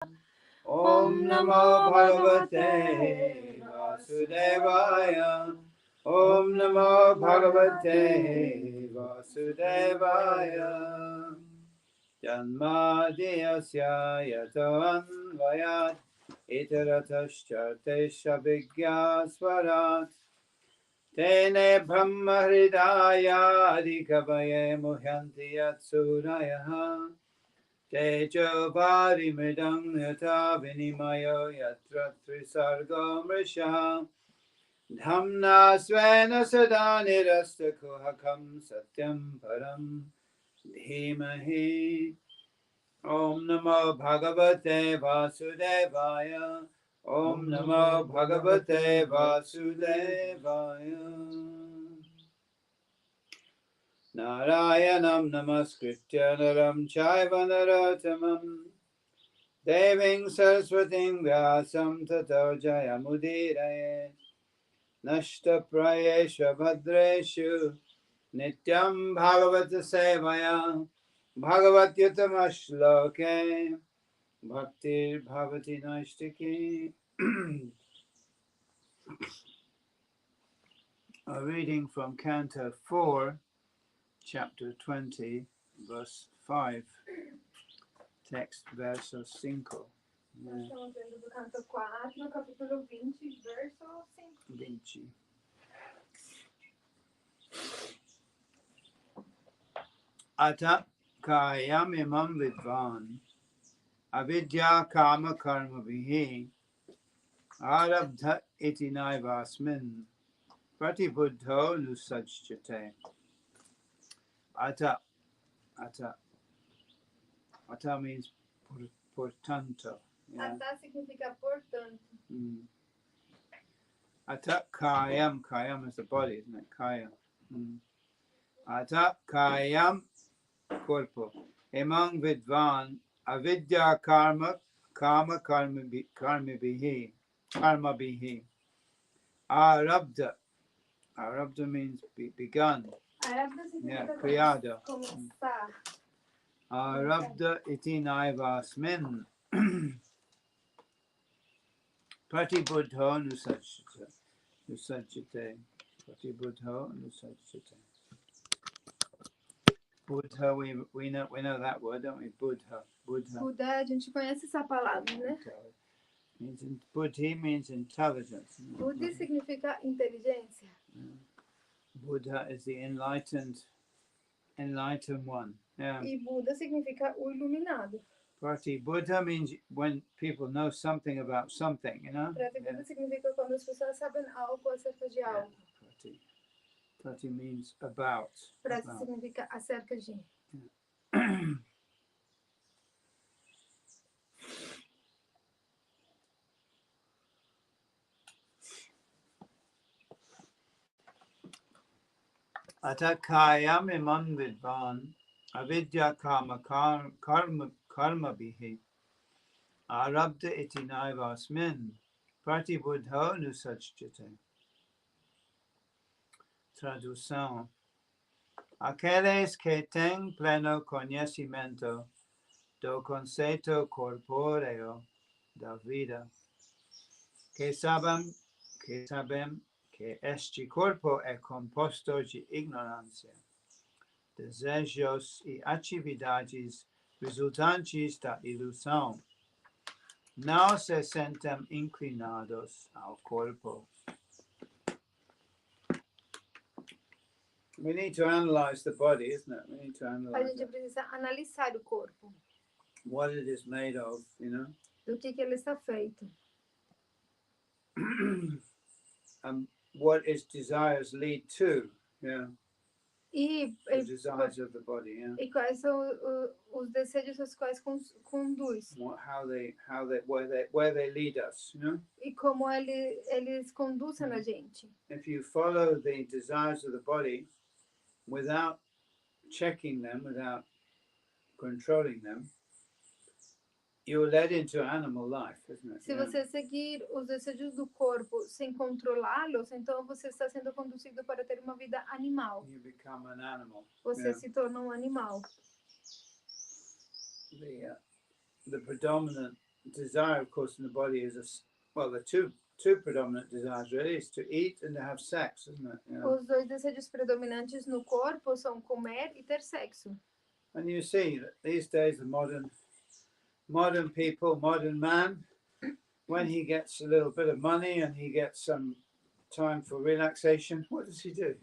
Om Namo Bhagavate Vasudevaya. Om Namo Bhagavate Vasudevaya. Janmadhyasya yatoanvayat itaratascha vigyasvarat. Tene Brahma Hridaya Adhikavaye Muhyanti Yatsuraya. Tejo Vari Mridam Yata Vinimayo Yatra Trisargo Mrisha. Dhamna Svena Sada Nirasta Kuhakam Satyam Param Dhimahi. Om Namo Bhagavate Vasudevaya. Om Namo Bhagavate Vasudevaya. Narayanam Namaskritya Naram Chaiva Narottamam Deving Saraswating Vyasam Tato Jayamudiraye Nashta Prayesha Bhadreshu Nityam Bhagavata Sevaya Bhagavatyutamashloke Bhaktir Bhavati Naistiki. A reading from Canto 4, Chapter 20, verse 5. Text verso 5. Nós estamos vendo do canto 4, capítulo 20, verso 5. 20. Ata kayam imam vidvan avidya kama karma vihi arabdha iti naivasmin pratibuddho nusajjate. Ata means por tanto. Yeah. Ata significa portanto. Ata kayam is the body, isn't it? Kaya. Ata kayam, corpo. Emang vidvan avidya karma bihi. Arabdha means begun. Arabdha significa criado. Começar. Arabdha iti naivasmin pratibuddho nusajjate. Pratibuddho nusajjate. Buddha, we know that word, don't we? Buddha. Buddha, a gente conhece essa palavra, né? Buddhi means intelligence. Buddhi significa inteligência. Buddha is the enlightened one. Yeah. E Buddha significa o iluminado. Buddha means when people know something about something, you know? Buddha significa quando as pessoas sabem algo acerca de algo. Prati means about. Prati significa acerca de. Atakayam imam vidvan avidya karma bihi arabdha iti naivasmin pratibuddho nusajjate. Tradução. Aqueles que têm pleno conhecimento do conceito corpóreo da vida, que sabem que este corpo é composto de ignorância, desejos e atividades resultantes da ilusão, não se sentem inclinados ao corpo. We need to analyze the body, isn't it? We need to analyze A gente precisa analisar o corpo. What it is made of, you know? Do que ele está feito. What its desires lead to, yeah. The desires of the body, yeah. E quais são os desejos aos quais conduz. Where they lead us, you know? E como eles conduzem a gente. If you follow the desires of the body without checking them, without controlling them, you're led into animal life, isn't it? Se você seguir os desejos do corpo sem controlá-los, então você está sendo conduzido para ter uma vida animal. You become an animal. Você se torna animal. The predominant desire, of course, in the body is well, the two predominant desires really is to eat and to have sex, isn't it? You know? Os dois desejos predominantes no corpo são comer e ter sexo. And you see that these days the modern people, modern man, when he gets a little bit of money and he gets some time for relaxation, what does he do?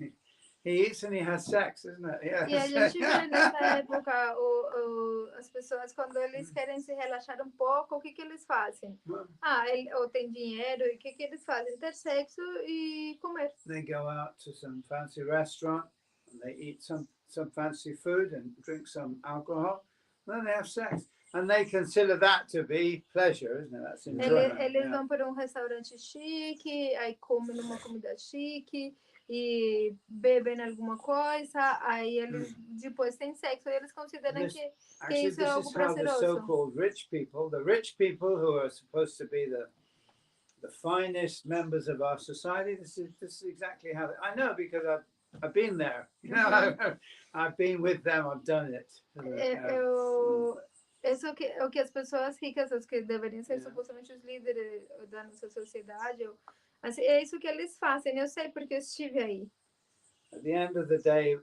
He eats and he has sex, isn't it? Yes. E a gente vê nessa época as pessoas, quando eles querem se relaxar um pouco, o que eles fazem? Ou tem dinheiro, e o que eles fazem? Ter sexo e comer. They go out to some fancy restaurant and they eat some fancy food and drink some alcohol, and then they have sex. And they consider that to be pleasure, isn't it? That's enjoyment. Eles vão para um restaurante chique, aí comem uma comida chique e bebem alguma coisa, aí eles depois têm sexo, e eles consideram que isso é algo prazeroso. The so-called rich people who are supposed to be the finest members of our society, this is exactly how I know, because I've been there. You know, I've been with them. I've done it. Isso é o que as pessoas ricas, as que deveriam ser supostamente os líderes da nossa sociedade, assim, é isso que eles fazem. Eu sei porque eu estive aí. At the end of the day,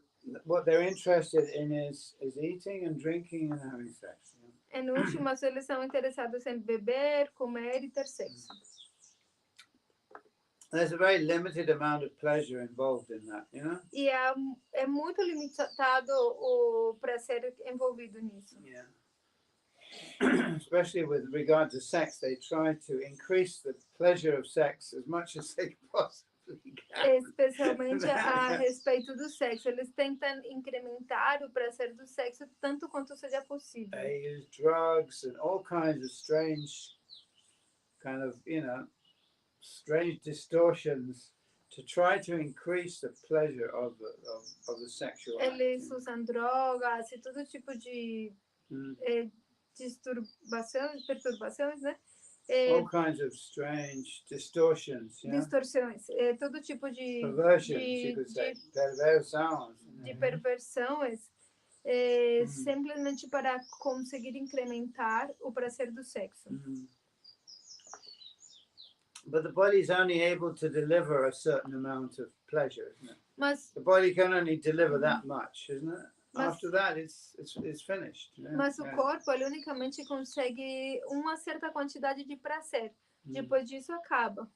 what they're interested in is eating and drinking and having sex. You know? No último, eles são interessados em beber, comer e ter sexo. There's a very limited amount of pleasure involved in that, you know? E é muito limitado o prazer envolvido nisso. Yeah. Especially with regard to sex, they try to increase the pleasure of sex as much as they possibly can. Especialmente a respeito do sexo, eles tentam incrementar o prazer do sexo tanto quanto seja possível. They use drugs and all kinds of strange, strange distortions to try to increase the pleasure of the sexual act. Eles usam drogas e todo tipo de perturbações, né? All kinds of strange distortions. Distorções, todo tipo de perversions, you could say. Perversões. De perversões, simplesmente para conseguir incrementar o prazer do sexo. But the body is only able to deliver a certain amount of pleasure, isn't it? Mas the body can only deliver that much, isn't it? After that, it's finished. Mas o corpo, ele unicamente consegue uma certa quantidade de prazer. Depois disso, acaba.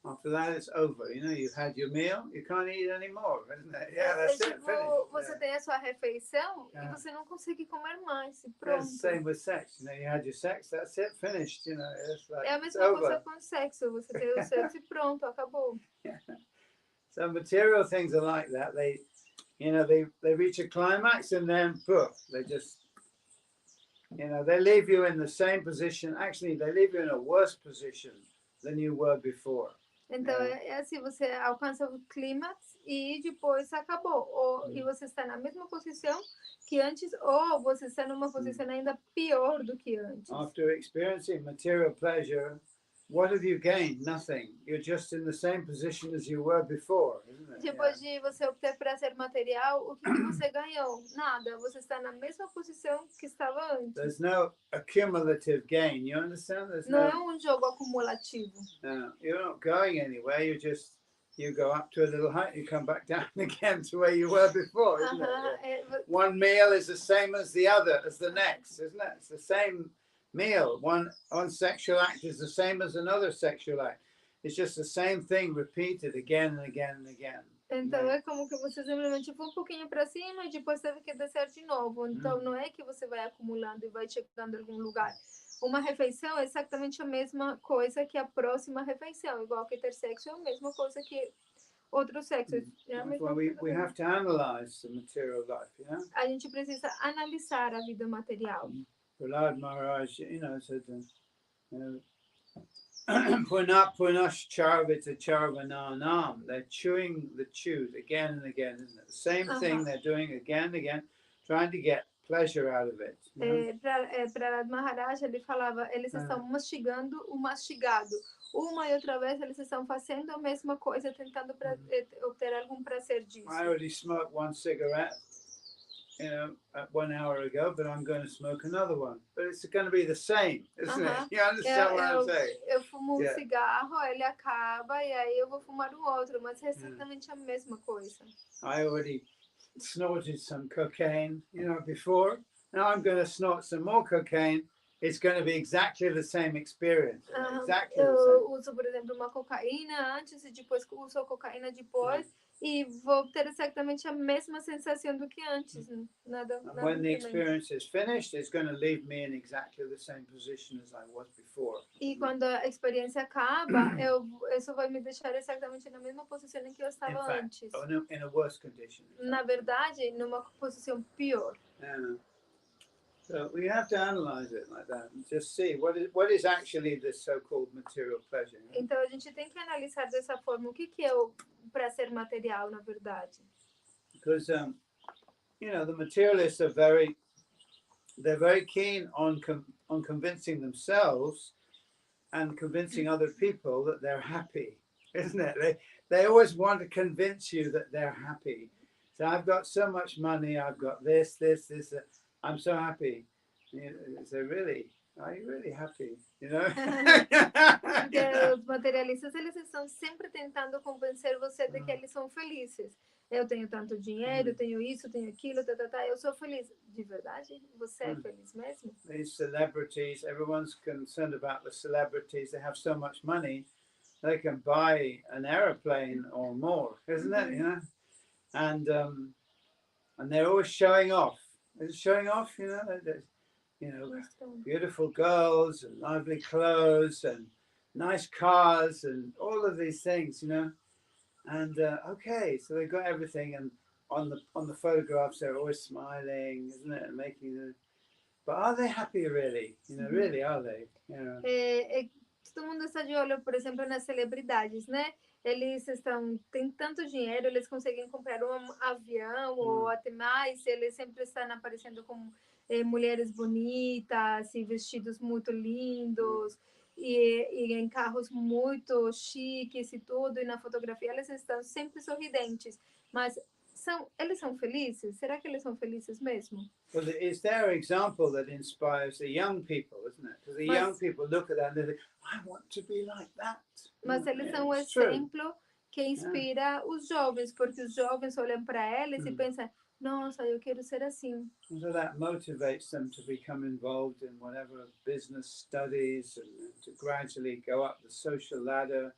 After that, it's over. You know, you've had your meal, you can't eat anymore, isn't it? Yeah, that's it. Finished. Você tem a sua refeição e você não consegue comer mais. Pronto. It's the same with sex. You know, you had your sex, that's it, finished. You know, it's like, é a mesma coisa com sexo. Você tem o sexo e pronto, acabou. So material things are like that. They reach a climax and then poof, they just, they leave you in the same position. Actually, they leave you in a worse position than you were before. Então, é assim, você alcança o clímax e depois acabou. E você está na mesma posição que antes, ou você está numa posição ainda pior do que antes. After experiencing material pleasure, what have you gained? Nothing. You're just in the same position as you were before, isn't it? Depois de você obter prazer material, o que você ganhou? Nada. Você está na mesma posição que estava antes. There's no accumulative gain. You understand? Não é um jogo acumulativo. No, you're not going anywhere. You go up to a little height, you come back down again to where you were before, isn't it? One meal is the same as the other, as the next, isn't it? It's the same meal. One sexual act is the same as another sexual act. It's just the same thing repeated again and again and again. Então é como que você simplesmente foi um pouquinho para cima e depois teve que descer de novo. Então não é que você vai acumulando e vai chegando em algum lugar. Uma refeição é exatamente a mesma coisa que a próxima refeição, igual que ter sexo é a mesma coisa que outro sexo. We have to analyze the material life, you know? A gente precisa analisar a vida material. Prahlad Maharaj, said, punash charvita charvananam. They're chewing the chews again and again, isn't it? The same thing they're doing again and again, trying to get pleasure out of it. Prahlad Maharaj, ele falava, eles estão mastigando o mastigado. Uma e outra vez eles estão fazendo a mesma coisa, tentando obter algum prazer disso. I already smoked one cigarette. 1 hour ago, but I'm going to smoke another one. But it's going to be the same, isn't it? You understand what I'm saying? Eu fumo cigarro, ele acaba, e aí eu vou fumar um outro, mas é exatamente a mesma coisa. I already snorted some cocaine, before. Now I'm going to snort some more cocaine. It's going to be exactly the same experience. Exactly the same. Eu uso, por exemplo, uma cocaína antes e depois uso a cocaína depois. E vou ter exatamente a mesma sensação do que antes. Nada when the experience is finished, it's going to leave me in exactly the same position as I was before. E quando a experiência acaba, isso vai me deixar exatamente na mesma posição em que eu estava antes. In a worse condition. Na verdade, numa posição pior. So we have to analyze it like that and just see what is actually this so-called material pleasure. Então a gente tem que analisar dessa forma o que é o prazer material, na verdade. Because the materialists are very keen on convincing themselves and convincing other people that they're happy, isn't it? They always want to convince you that they're happy. So I've got so much money, I've got this, I'm so happy. So really, are you really happy? Os materialistas, eles estão sempre tentando convencer você de que eles são felizes. Eu tenho tanto dinheiro, tenho isso, tenho aquilo, eu sou feliz. De verdade? Você é feliz mesmo? These celebrities, everyone's concerned about the celebrities. They have so much money, they can buy an aeroplane or more, isn't it? And they're always showing off. They're showing off, beautiful girls and lovely clothes and nice cars and all of these things, And okay, so they've got everything, and on the photographs they're always smiling, isn't it, and making but are they happy really? Really, are they? Todo mundo está de olho, por exemplo, nas celebridades, né? Eles têm tanto dinheiro, eles conseguem comprar um avião ou até mais, eles sempre estão aparecendo como mulheres bonitas e vestidos muito lindos e em carros muito chiques e tudo, e na fotografia eles estão sempre sorridentes, mas eles são felizes? Será que eles são felizes mesmo? Well, it's their example that inspires the young people, isn't it? Because the young people look at that and they think, I want to be like that. Mas eles são um exemplo que inspira os jovens, porque os jovens olham para eles e pensam, nossa, eu quero ser assim. So that motivates them to become involved in whatever business studies and to gradually go up the social ladder.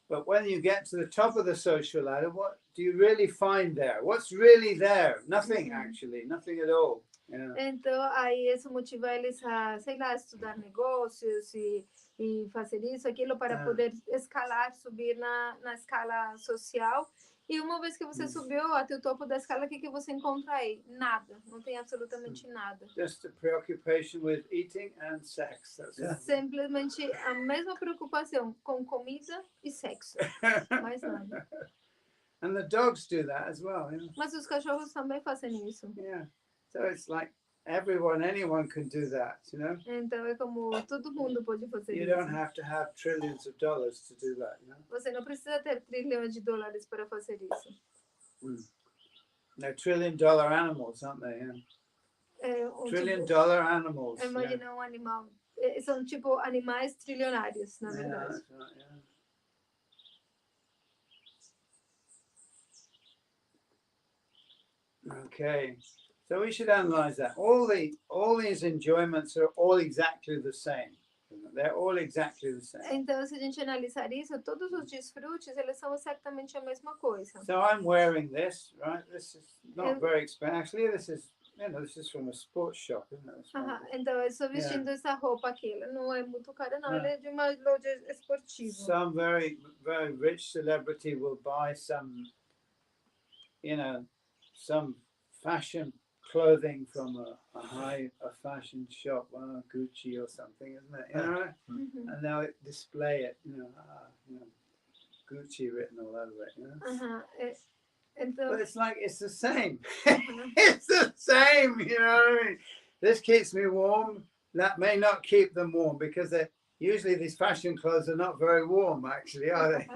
But when you get to the top of the social ladder, what do you really find there? What's really there? Nothing, actually, nothing at all. Então, aí isso motiva eles a, sei lá, estudar negócios e fazer isso, aquilo, para poder escalar, subir na escala social. E uma vez que você subiu até o topo da escala, o que você encontra aí? Nada. Não tem absolutamente nada. Just a preoccupation with eating and sex. Simplesmente a mesma preocupação com comida e sexo. Mais nada. And the dogs do that as well. Mas os cachorros também fazem isso. Yeah. So it's like anyone can do that, Então é como todo mundo pode fazer isso. You don't have to have trillions of dollars to do that, Você não precisa ter trilhões de dólares para fazer isso. They're trillion-dollar animals, aren't they? Trillion-dollar animals. Imagina um animal. São tipo animais trilionários, na verdade. That's right, yeah. Okay. So we should analyze that. All these enjoyments are all exactly the same. They're all exactly the same. Então, se a gente analisar isso, todos os desfrutes, eles são exatamente a mesma coisa. So I'm wearing this, right? This is not very expensive. Actually, this is from a sports shop, isn't it? Então, eu estou vestindo essa roupa aqui. Ela não é muito cara, não. Ela é de uma loja esportiva. Some very, very rich celebrity will buy some fashion clothing from a fashion shop, Gucci or something, isn't it? And they'll display it, Gucci written all over it. But it's the same. It's the same, you know what I mean? This keeps me warm. That may not keep them warm because usually these fashion clothes are not very warm, actually, are they?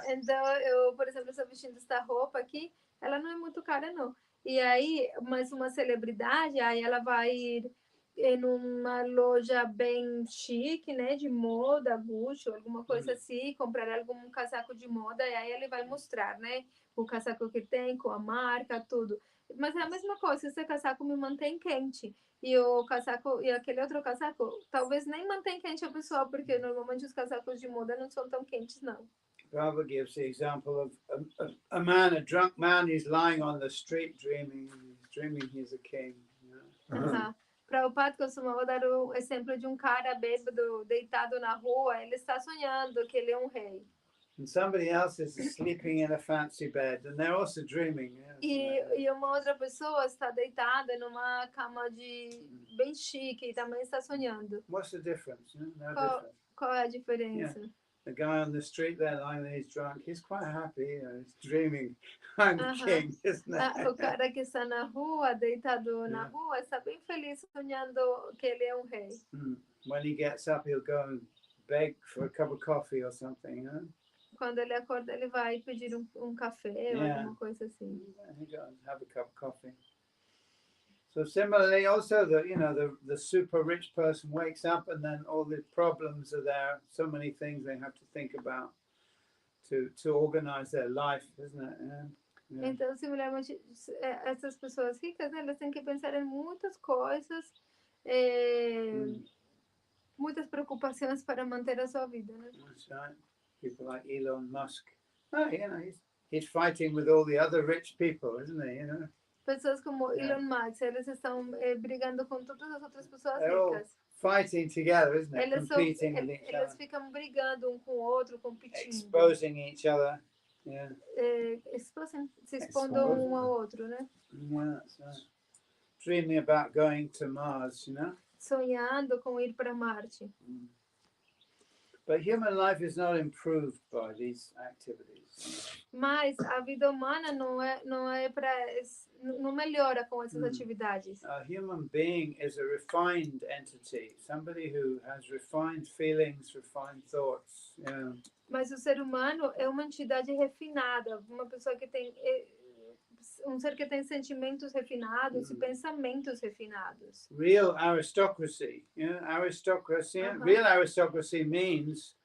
Então, eu, por exemplo, estou vestindo esta roupa aqui. Ela não é muito cara, não. E aí, mais uma celebridade, aí ela vai ir em uma loja bem chique, né, de moda, Gucci, alguma coisa assim, comprar algum casaco de moda, e aí ele vai mostrar, né, o casaco que tem, com a marca, tudo. Mas é a mesma coisa, esse casaco me mantém quente. E o casaco, e aquele outro casaco, talvez nem mantém quente a pessoa, porque normalmente os casacos de moda não são tão quentes, não. Prabhupada gives the example of a man, a drunk man, he's lying on the street dreaming he's a king. You know? Prabhupada costumava dar o exemplo de um cara bêbado deitado na rua, ele está sonhando que ele é um rei. And somebody else is sleeping in a fancy bed, and they're also dreaming. E uma outra pessoa está deitada numa cama bem chique e também está sonhando. What's the difference? No difference. Qual é a diferença? Yeah. The guy on the street there lying there, he's drunk. He's quite happy. He's dreaming, I'm the king, isn't it? O cara que está na rua, deitado na rua, está bem feliz sonhando que ele é um rei. When he gets up, he'll go and beg for a cup of coffee or something. You know? Quando ele acorda, ele vai pedir café ou alguma coisa assim. He go and have a cup of coffee. So similarly, also the super rich person wakes up and then all the problems are there. So many things they have to think about to organize their life, isn't it? Yeah. Então, similarmente, essas pessoas ricas, né, elas têm que pensar em muitas coisas, muitas preocupações para manter a sua vida, né? That's right. People like Elon Musk. He's fighting with all the other rich people, isn't he? You know. Pessoas como Elon Musk, eles estão brigando com todas as outras pessoas They're all ricas. fighting together, isn't it? Competing with each Eles other. ficam brigando um com o outro, competindo. Exposing each other. Yeah. Se expondo um ao outro, né? Yeah, that's right. Dreaming about going to Mars, you know? Sonhando com ir para Marte. But human life is not improved by these activities. Mas a vida humana não melhora com essas atividades. A human being is a refined entity, somebody who has refined feelings, refined thoughts. Yeah. Mas o ser humano é uma entidade refinada, uma pessoa que tem um ser que tem sentimentos refinados e pensamentos refinados. Real aristocracy, aristocracy. Real aristocracy means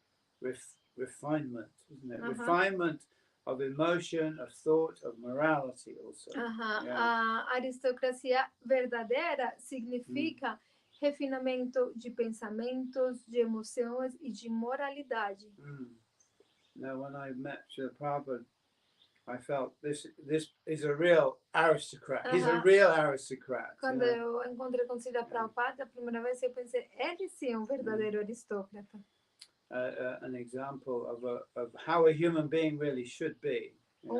refinement, isn't it? Refinement of emotion, of thought, of morality also. A aristocracia verdadeira significa refinamento de pensamentos, de emoções e de moralidade. Now, when I met Srila Prabhupada, I felt this is a real aristocrat. He's a real aristocrat. Quando eu encontrei com Srila Prabhupada, a primeira vez eu pensei, ele sim é um verdadeiro aristócrata. An example of how a human being really should be.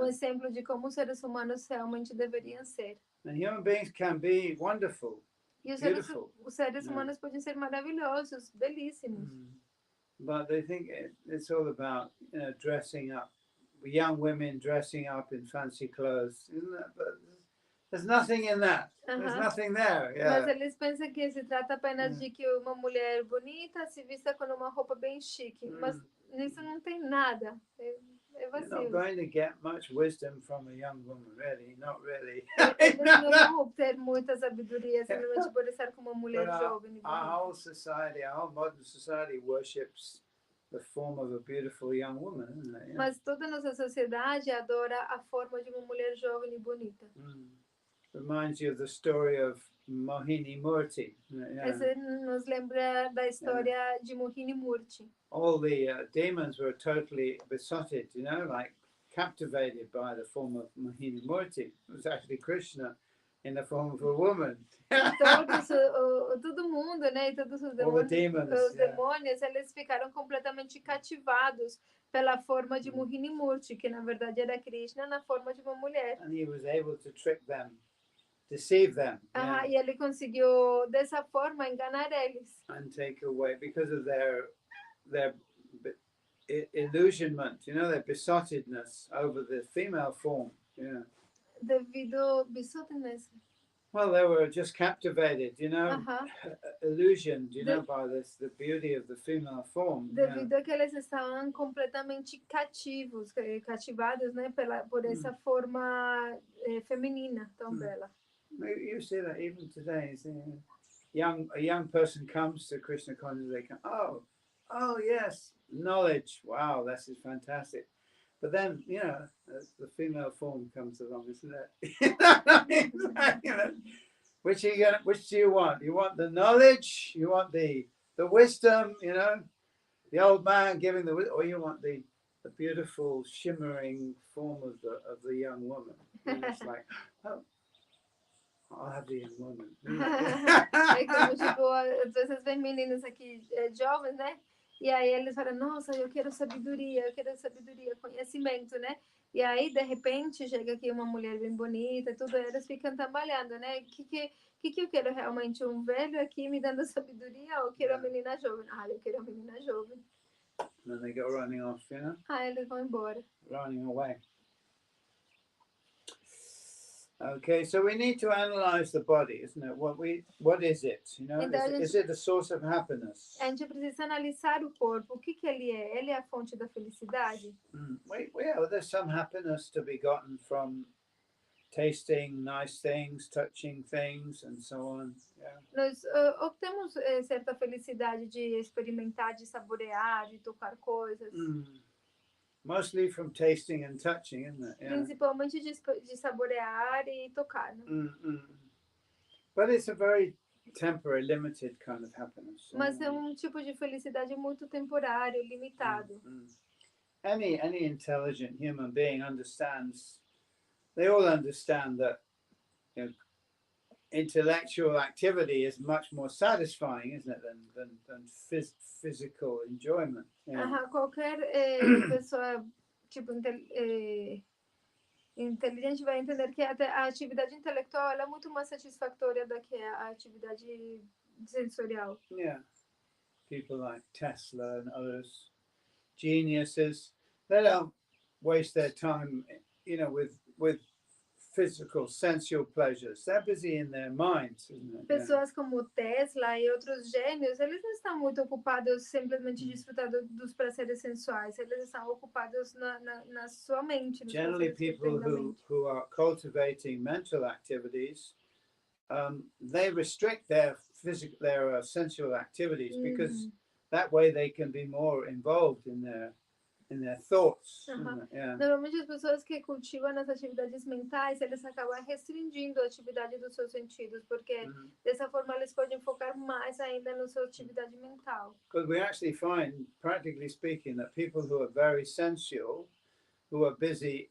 Exemplo de como os seres humanos realmente deveriam ser. And human beings can be wonderful, e beautiful. Os seres humanos podem ser maravilhosos, belíssimos. But they think it's all about dressing up. Young women dressing up in fancy clothes, isn't it? But there's nothing in that. There's nothing there. Mas eles pensam que se trata apenas de que uma mulher bonita se vista com uma roupa bem chique. Mas nisso não tem nada. É vazio. You're not going to get much wisdom from a young woman, really. Not really. Eles não vão ter muita sabedoria simplesmente por estar com uma mulher jovem. Our whole society, our whole modern society worships the form of a beautiful young woman, isn't it? Mas toda nossa sociedade adora a forma de uma mulher jovem e bonita. Reminds you of the story of Mohini Murti. Essa nos lembra da história de Mohini Murti. All the demons were totally besotted, like captivated by the form of Mohini Murti. It was actually Krishna in the form of a woman. Todo mundo, né, e todos os demônios, eles ficaram completamente cativados pela forma de Mohini Murti, que na verdade era Krishna na forma de uma mulher. And he was able to trick them, deceive them. E ele conseguiu dessa forma enganar eles. And take away because of their illusionment, their besottedness over the female form. Devido besottedness. Well, they were just captivated, Aham. illusioned, De- by the beauty of the female form. devido a que eles estavam completamente cativados, né, por essa forma feminina tão bela. You see that even today. A young person comes to Krishna consciousness, they come, oh yes, knowledge. Wow, this is fantastic. But then, as the female form comes along, isn't it? Which do you want? You want the knowledge? You want the wisdom? The old man giving or you want the beautiful shimmering form of the young woman? And it's like, oh, I'll have the young woman. É como, tipo, às vezes vem meninos aqui jovens, né? E aí eles falam, nossa, eu quero sabedoria, conhecimento, né? E aí, de repente, chega aqui uma mulher bem bonita, tudo, eles ficam trabalhando, né? O que eu quero realmente? Um velho aqui me dando sabedoria ou eu quero a menina jovem? Ah, eu quero a menina jovem. And then they go running off, Ah, eles vão embora. Running away. Okay, so we need to analyze the body, isn't it? What is it? Então, Is it a source of happiness? A gente precisa analisar o corpo. O que ele é? Ele é a fonte da felicidade? Well, there's some happiness to be gotten from tasting nice things, touching things, and so on. Yeah. Nós obtemos certa felicidade de experimentar, de saborear, de tocar coisas. Mostly from tasting and touching, isn't it? Yeah. Principalmente de saborear e tocar. Né? But it's a very temporary, limited kind of happiness. Mas é tipo de felicidade muito temporário, limitado. Any intelligent human being understands. They all understand that intellectual activity is much more satisfying, isn't it, than physical enjoyment. Yeah. Qualquer pessoa tipo inteligente vai entender que a atividade intelectual ela é muito mais satisfatória do que a atividade sensorial. Yeah, people like Tesla and others, geniuses, they don't waste their time, with physical, sensual pleasures. They're busy in their minds, isn't it? Pessoas como Tesla e outros gênios, eles não estão muito ocupados simplesmente desfrutando dos prazeres sensuais. Eles estão ocupados na sua mente. Generally, people who are cultivating mental activities, they restrict their sensual activities because that way they can be more involved in their thoughts. Yeah. Normalmente as pessoas que cultivam as atividades mentais, eles acabam restringindo a atividade dos seus sentidos, porque dessa forma eles podem focar mais ainda na sua atividade mental. Because we actually find, practically speaking, that people who are very sensual, who are busy,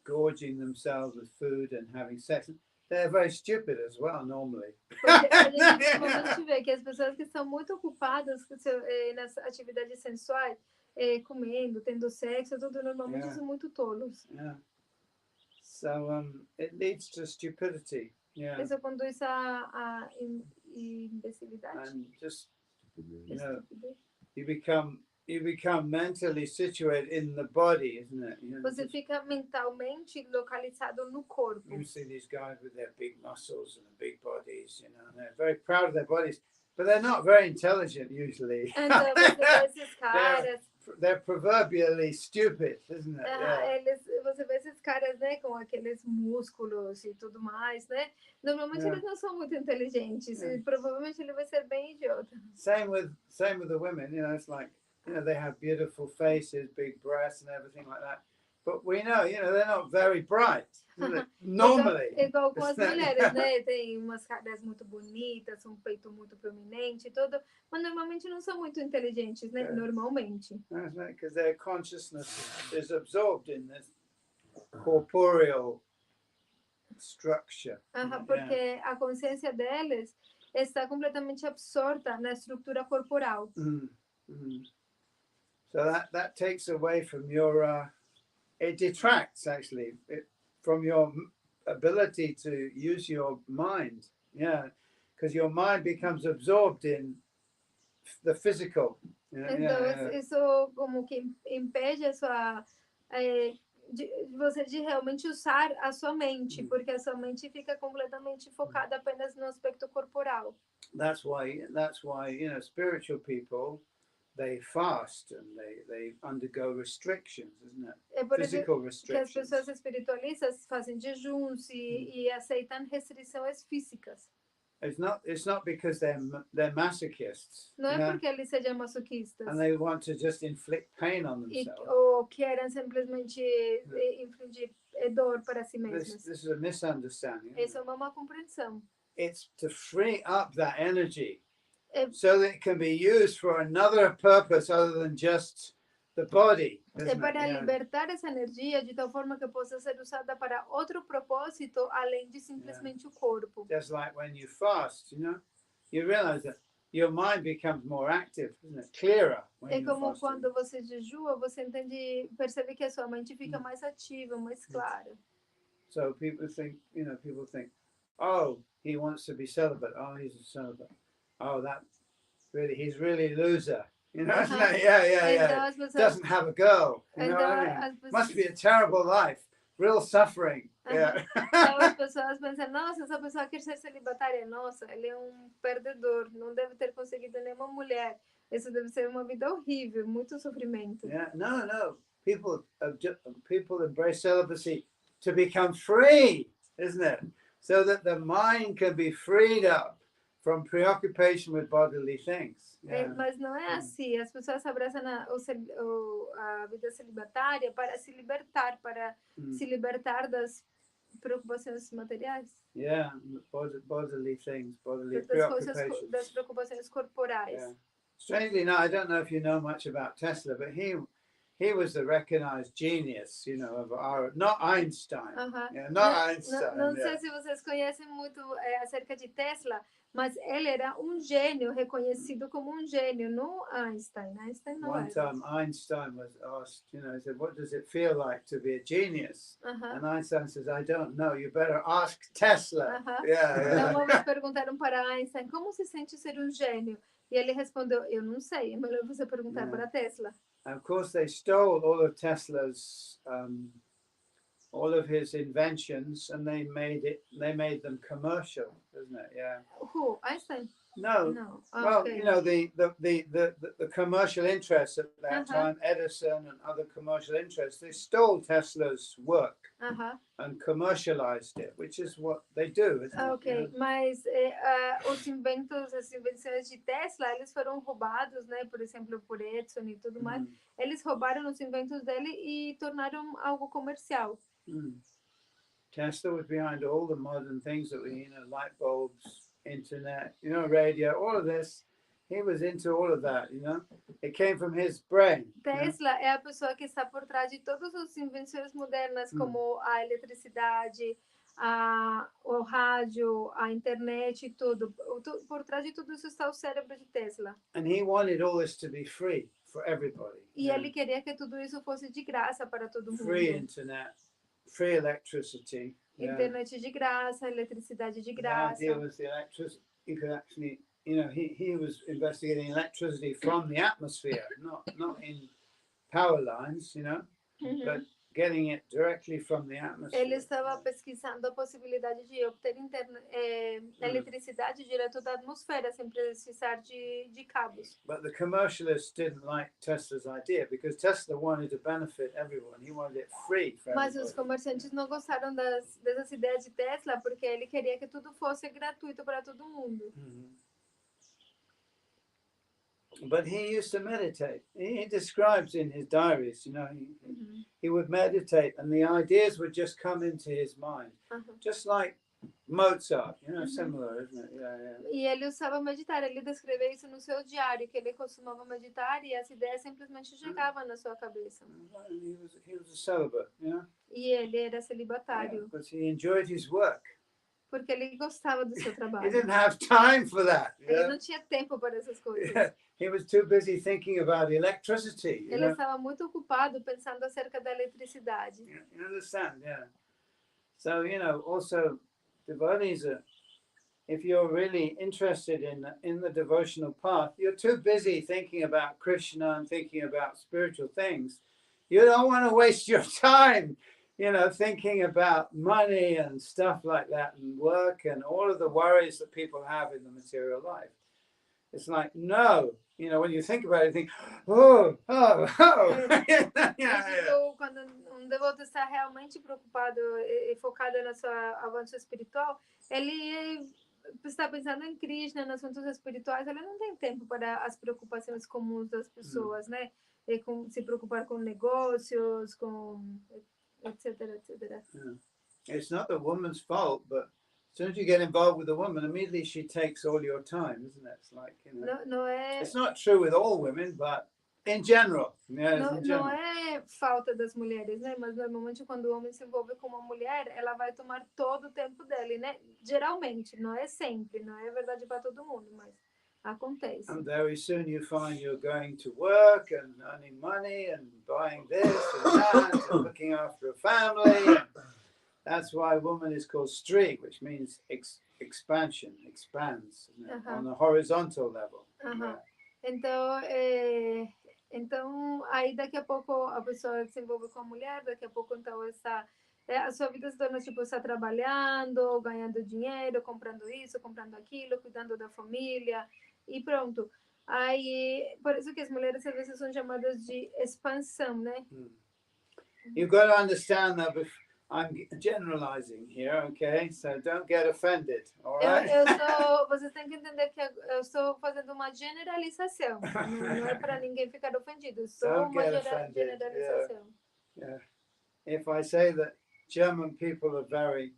gorging themselves with food and having sex, they're very stupid as well, normally. Porque a gente normalmente vê que as pessoas que estão muito ocupadas nas atividades sensuais, comendo, tendo sexo, tudo normalmente são muito tolos. Yeah. So it leads to stupidity. Yeah. Isso conduz a imbecilidade. And just you become mentally situated in the body, isn't it? Você fica mentalmente localizado no corpo. You see these guys with their big muscles and big bodies, and they're very proud of their bodies, but they're not very intelligent usually. Então você vê esses caras. They're proverbially stupid, isn't it? Você vê esses caras, né, com aqueles músculos e tudo mais, né? Normalmente eles não são muito inteligentes. E provavelmente ele vai ser bem idiota. Same with the women, it's like, they have beautiful faces, big breasts and everything like that. But we know, they're not very bright. Normally. Igual com as mulheres, né? Tem umas caras muito bonitas, um peito muito prominente e tudo, mas normalmente não são muito inteligentes, né? Normalmente. That's right, because their consciousness is absorbed in this corporeal structure. Porque a consciência deles está completamente absorta na estrutura corporal. So that takes away from your it detracts actually from your ability to use your mind, because your mind becomes absorbed in the physical. Então isso como que impede a sua você de realmente usar a sua mente, porque a sua mente fica completamente focada apenas no aspecto corporal. That's why spiritual people, they fast and they undergo restrictions, isn't it? É por isso Physical que as restrictions. pessoas espiritualistas fazem jejuns e aceitam restrições físicas. It's not because they're masochists. Não é porque eles sejam masoquistas And they want to just inflict pain on themselves. ou querem simplesmente infligir dor para si mesmos. This is a misunderstanding. Essa é uma má compreensão. It's to free up that energy É, so that it can be used for another purpose other than just the body. é para libertar essa energia de tal forma que possa ser usada para outro propósito além de simplesmente o corpo. Just like when you fast, you realize that your mind becomes more active, isn't it? Clearer when É you're como fasting. quando você jejua, você percebe que a sua mente fica mais ativa, mais clara. So people think, oh, he wants to be celibate. Oh, he's a celibate. Oh, he's really loser. Isn't it? Yeah. Então, as pessoas, Doesn't have a girl. You know então, what I mean? as pessoas, Must be a terrible life. Real suffering. Yeah. Então as pessoas pensam, nossa, essa pessoa quer ser celibatária. Nossa, ele é um perdedor, não deve ter conseguido nenhuma mulher. Isso deve ser uma vida horrível, muito sofrimento. Yeah. No. People embrace celibacy to become free, isn't it? So that the mind can be freed up from preoccupation with bodily things. Yeah. Mas não é assim. As pessoas abraçam a vida celibatária para se libertar, se libertar das preocupações materiais. Yeah, bodily things, bodily preocupations. Das preocupações corporais. Yeah. Strangely, I don't know if you know much about Tesla, but he was the recognized genius, of our, not Einstein. Yeah, not Einstein. Não sei se vocês conhecem muito acerca de Tesla, mas ele era um gênio, reconhecido como um gênio, não Einstein. Einstein não One time Einstein was asked, he said, what does it feel like to be a genius? And Einstein says, I don't know, you better ask Tesla. Então, uma vez perguntaram para Einstein, como se sente ser um gênio? E ele respondeu, eu não sei, é melhor você perguntar para Tesla. And of course, they stole all of Tesla's, all of his inventions, and they made them commercial, isn't it? Yeah. Who? Einstein? No. Oh, well, okay. The commercial interests at that time, Edison and other commercial interests, they stole Tesla's work and commercialized it, which is what they do, isn't it? Ok, mas as invenções de Tesla, eles foram roubados, né? Por exemplo, por Edison e tudo mais. Eles roubaram os inventos dele e tornaram algo comercial. Tesla was behind all the modern things that we, light bulbs, internet, radio, all of this. He was into all of that, It came from his brain. Tesla é a pessoa que está por trás de todas as invenções modernas, como a eletricidade, o rádio, a internet e tudo. Por trás de tudo isso está o cérebro de Tesla. And he wanted all this to be free for everybody. E ele queria que tudo isso fosse de graça para todo mundo. Free internet, free electricity. Internet de graça, eletricidade de graça. The idea was the electricity. You could actually, he was investigating electricity from the atmosphere, not in power lines, but getting it directly from the atmosphere. Ele estava pesquisando a possibilidade de obter eletricidade direto da atmosfera, sem precisar de cabos. But the commercialists didn't like Tesla's idea because Tesla wanted to benefit everyone. He wanted it free for Mas everybody. os comerciantes não gostaram dessas ideias de Tesla porque ele queria que tudo fosse gratuito para todo mundo. But he used to meditate. He describes in his diaries, he would meditate and the ideas would just come into his mind. Just like Mozart, similar, isn't it? Yeah. E ele usava meditar, ele descreveu isso no seu diário, que ele costumava meditar e as ideias simplesmente chegavam na sua cabeça. He was a celibate, E ele era celibatário. But he enjoyed his work. Porque ele gostava do seu trabalho. He didn't have time for that. Ele não tinha tempo para essas coisas. He was too busy thinking about electricity. Ele estava muito ocupado pensando acerca da eletricidade. You understand? Yeah. So, also devotees are, if you're really interested in the devotional path, you're too busy thinking about Krishna and thinking about spiritual things. You don't want to waste your time, thinking about money and stuff like that and work and all of the worries that people have in the material life. It's like, no, when you think about it, you think, oh. Quando um devoto está realmente preocupado e focado no seu avanço espiritual, ele está pensando em Krishna, nos assuntos espirituais, ele não tem tempo para as preocupações comuns das pessoas, né? E se preocupar com negócios, com etc, etc. Yeah. It's not the woman's fault, but as soon as you get involved with a woman, immediately she takes all your time, isn't it? It's like, Não é... It's not true with all women, but in general. Não é falta das mulheres, né? Mas normalmente quando o homem se envolve com uma mulher, ela vai tomar todo o tempo dele, né? Geralmente, não é sempre, não é verdade para todo mundo, mas acontece. And very soon you find you're going to work and earning money and buying this and that and looking after a family. That's why woman is called Sri, which means expansion, expands, on a horizontal level. Yeah. Então, aí daqui a pouco a pessoa se envolve com a mulher, daqui a pouco então a sua vida se torna tipo, está trabalhando, ganhando dinheiro, comprando isso, comprando aquilo, cuidando da família e pronto. Aí, por isso que as mulheres às vezes são chamadas de expansão, né? You've got to understand that I'm generalizing here, okay? So don't get offended, all right? Vocês têm que entender que eu estou fazendo uma generalização. Não é para ninguém ficar ofendido. Só uma generalização. Yeah. If I say that German people are very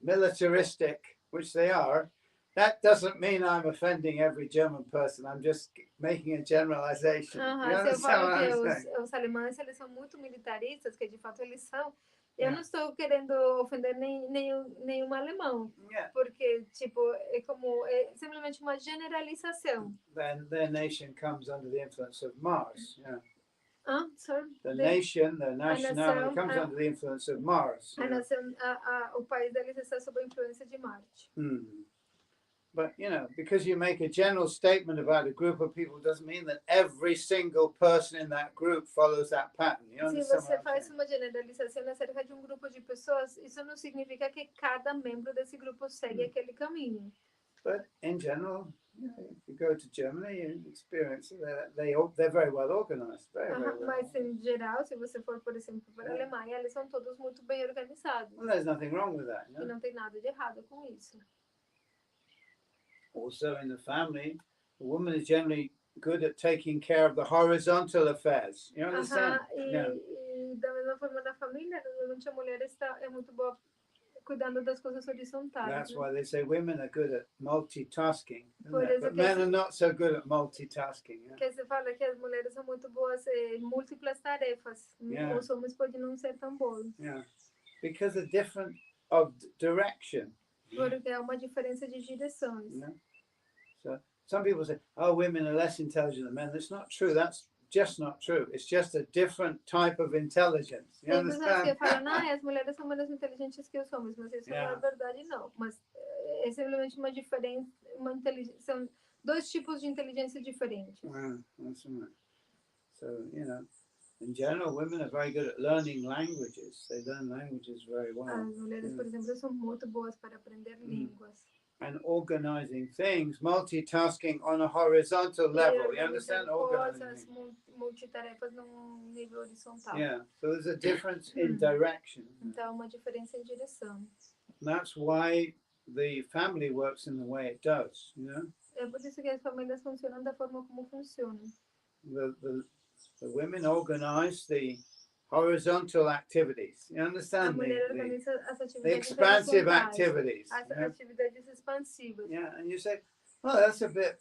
militaristic, which they are, that doesn't mean I'm offending every German person. I'm just making a generalization. Se eu falo que os alemães eles são muito militaristas, que de fato eles são, eu não estou querendo ofender nenhum alemão, porque tipo é simplesmente uma generalização. Then their nation comes under the influence of Mars. Yeah. Sorry. The nationality comes under the influence of Mars. O país deles está sob a influência de Marte. But, because you make a general statement about a group of people doesn't mean that every single person in that group follows that pattern. Se você faz uma generalização acerca de grupo de pessoas, isso não significa que cada membro desse grupo segue aquele caminho. But in general, if you go to Germany, you experience they're very well organized. Very well. Mas em geral, se você for, por exemplo, para a Alemanha, eles são todos muito bem organizados. Well, there's nothing wrong with that. E não tem nada de errado com isso. Also in the family, the woman is generally good at taking care of the horizontal affairs. You understand? E da mesma forma na família, normalmente a mulher é muito boa cuidando das coisas horizontais. That's why they say women are good at multitasking, but men are not so good at multitasking. Que se fala que as mulheres são muito boas em múltiplas tarefas. Os homens podem não ser tão bons. Yeah, because the difference of direction. Porque há uma diferença de direções. So some people say, "Oh, women are less intelligent than men." That's not true. That's just not true. It's just a different type of intelligence. You understand? Tem pessoas que falam, as mulheres são menos inteligentes que os homens, mas isso não é verdade, não. Mas é simplesmente uma diferença, são dois tipos de inteligência diferentes. That's right. So, in general, women are very good at learning languages. They learn languages very well. As mulheres, por exemplo, são muito boas para aprender línguas. And organizing things, multitasking on a horizontal level. You understand? Organizing multitarefas num nível horizontal. Yeah. So there's a difference in direction. Então, uma diferença em direção. And that's why the family works in the way it does. É por isso que as famílias funcionam da forma como funcionam. The women organize the horizontal activities. You understand? The expansive activities. As atividades expansivas. Yeah, and you say, "Oh, that's a bit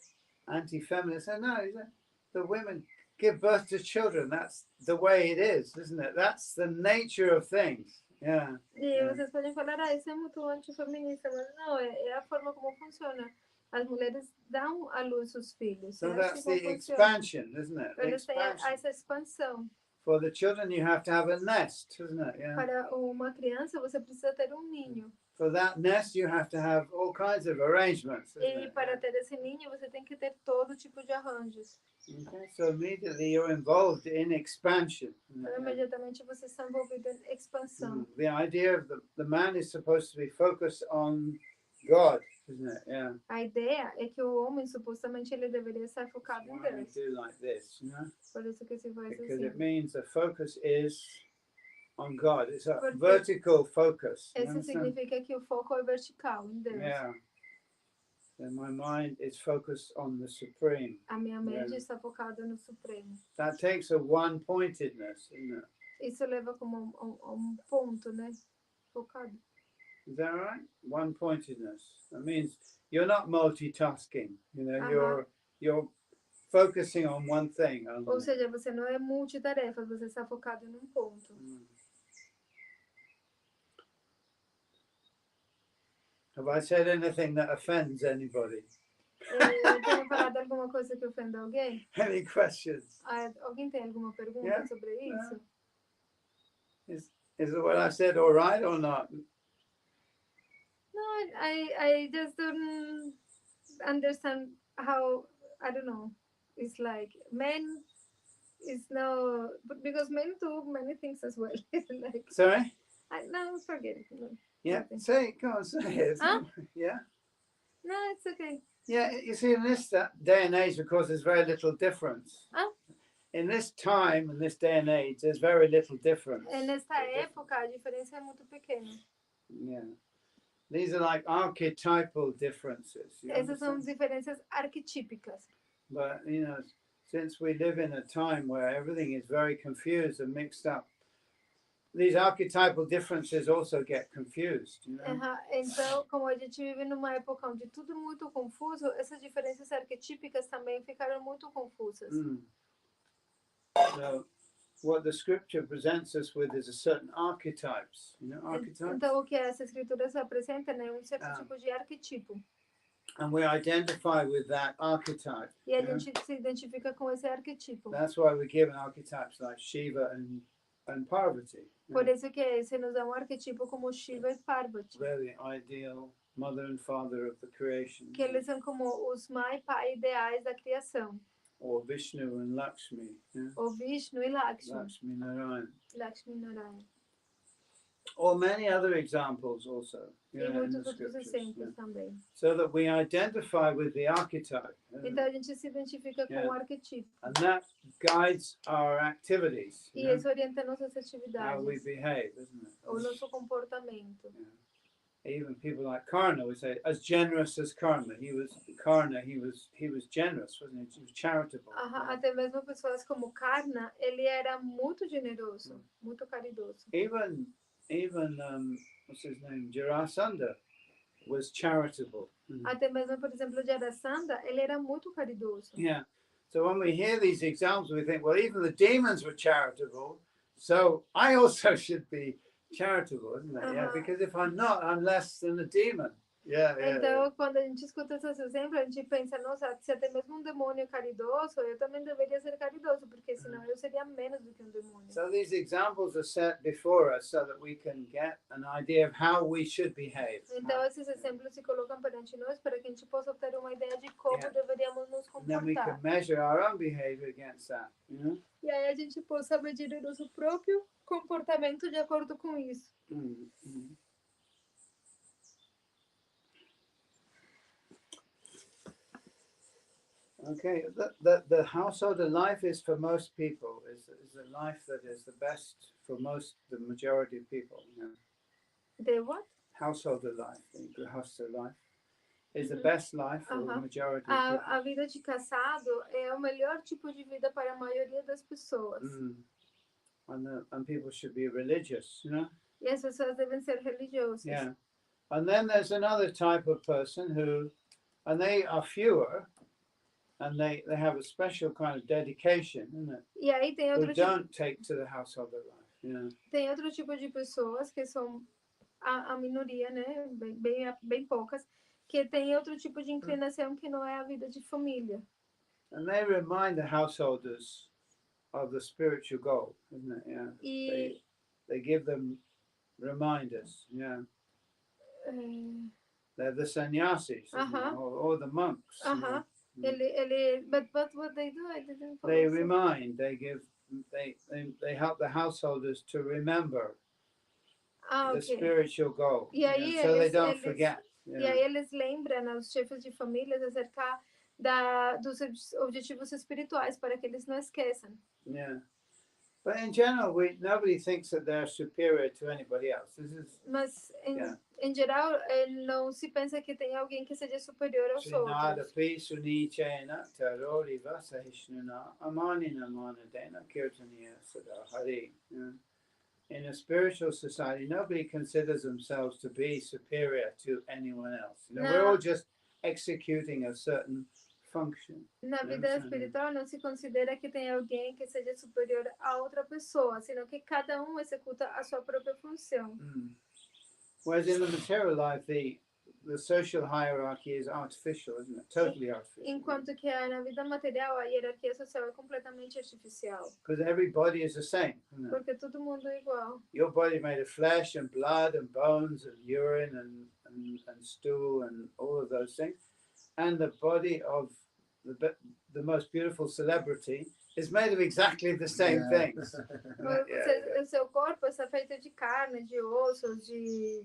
anti-feminist." I say, no, the women give birth to children. That's the way it is, isn't it? That's the nature of things. Yeah. E vocês podem falar, isso é muito antifeminista, mas não, é a forma como funciona. As mulheres dão à luz os filhos. So that's the expansion, isn't it? Eles têm essa expansão. For the children, you have to have a nest, isn't it? Yeah. Para uma criança, você precisa ter ninho. for that nest, you have to have all kinds of arrangements. E para ter esse ninho, você tem que ter todo tipo de arranjos. Okay, so immediately you're involved in expansion. Então, imediatamente você está envolvido em expansão. The idea of the man is supposed to be focused on God, isn't it? Yeah. A ideia é que o homem, supostamente, ele deveria estar focado em Why we Deus. do like this, you know? Por isso que se faz Because it assim. means the focus is on God. It's a vertical focus. Isso significa que o foco é vertical em Deus. Yeah. And my mind is focused on the Supreme. A minha mente está focada no Supremo. That takes a one-pointedness, isn't it? Isso leva como ponto, né? Focado. Is that right? One-pointedness. That means you're not multitasking. You know, you're focusing on one thing. Ou seja, você não é multitarefa, você está focado em um ponto. Have I said anything that offends anybody? Tenho falado alguma coisa que ofenda alguém? Any questions? Alguém tem alguma pergunta sobre isso? Is what I said all right or not? No, I just don't understand how, I don't know. It's like men is no, because men do many things as well. Like, sorry? No, forget it. No, yeah, nothing. say it, go on, say it. Huh? Yeah? No, it's okay. Yeah, you see, in this day and age, of course, there's very little difference. Huh? In this time, in this day and age, there's very little difference. Nesta época, a diferença é muito pequena. Yeah. These are like archetypal differences. Essas são diferenças arquetípicas. But, you know, since we live in a time where everything is very confused and mixed up, these archetypal differences also get confused. You know? Então, como a gente vive numa época onde tudo é muito confuso, essas diferenças arquetípicas também ficaram muito confusas. So, what the scripture presents us with is a certain archetypes. You know, archetypes. Então, o que essa escritura se apresenta é certo tipo de arquetipo. And we identify with that archetype. E a gente se identifica com esse arquetipo. That's why we're given archetypes like Shiva and Parvati. Por isso que se nos dá arquetipo como Shiva e Parvati. They're the ideal mother and father of the creation. Que eles são como os mãe e pai ideais da criação. Or Vishnu and Lakshmi. Ou Vishnu e Lakshmi. Lakshmi Narayan. Lakshmi Narayan. Or many other examples also. E muitos outros exemplos também. So that we identify with the archetype. Então a gente se identifica com o arquetipo. And that guides our activities. E isso orienta nossas atividades. How we behave, isn't it? O nosso comportamento. Even people like Karna, we say, as generous as Karna. He was generous, wasn't he? He was charitable. Até mesmo pessoas como Karna, ele era muito generoso, muito caridoso. Even what's his name? Jarasandha was charitable. Até mesmo, por exemplo, Jarasandha, ele era muito caridoso. Yeah. So when we hear these examples, we think, well, even the demons were charitable, so I also should be charitable, isn't it? Yeah, because if I'm not, I'm less than a demon. Então, quando a gente escuta esses exemplos, a gente pensa, nossa, se até mesmo demônio é caridoso, eu também deveria ser caridoso, porque senão eu seria menos do que demônio. So these examples are set before us so that we can get an idea of how we should behave. Então, esses exemplos se colocam perante nós para que a gente possa ter uma ideia de como deveríamos nos comportar. And then we can measure our own behavior against that, you know? E aí a gente possa medir o nosso próprio comportamento de acordo com isso. Okay, the household life is for most people is a life that is the best for the majority of people. You know? The what? Household life, the household life is the best life for the majority of people. A vida de casado é o melhor tipo de vida para a maioria das pessoas. And people should be religious, you know. E as pessoas devem ser religiosas. Yeah, and then there's another type of person and they are fewer. And they have a special kind of dedication, isn't it? E aí tem outro who don't take to the household of life. Yeah. Tem outro tipo de pessoas que são a minoria, né? Bem poucas, que tem outro tipo de inclinação que não é a vida de família. And they remind the householders of the spiritual goal, isn't it? Yeah. They give them reminders. Yeah. They're the sannyasis, isn't it? Or the monks. But what they do, I didn't follow. They remind, they give, they help the householders to remember the spiritual goal, so they don't forget. E aí eles lembram, né, os chefes de famílias acerca dos objetivos espirituais para que eles não esqueçam. Yeah. But in general, nobody thinks that they're superior to anybody else. Mas em geral, não se pensa que tem alguém que seja superior aos outros. In a spiritual society, nobody considers themselves to be superior to anyone else. We're all just executing a certain function. Na vida espiritual não se considera que tem alguém que seja superior a outra pessoa, senão que cada executa a sua própria função. Whereas in the material life, the social hierarchy is artificial, isn't it? Totally artificial. Enquanto que na vida material a hierarquia social é completamente artificial. Because everybody is the same. Porque todo mundo é igual. Your body is made of flesh and blood and bones and urine and stool and all of those things. And the body of the most beautiful celebrity is made of exactly the same things. O seu corpo está feito de carne, de ossos, de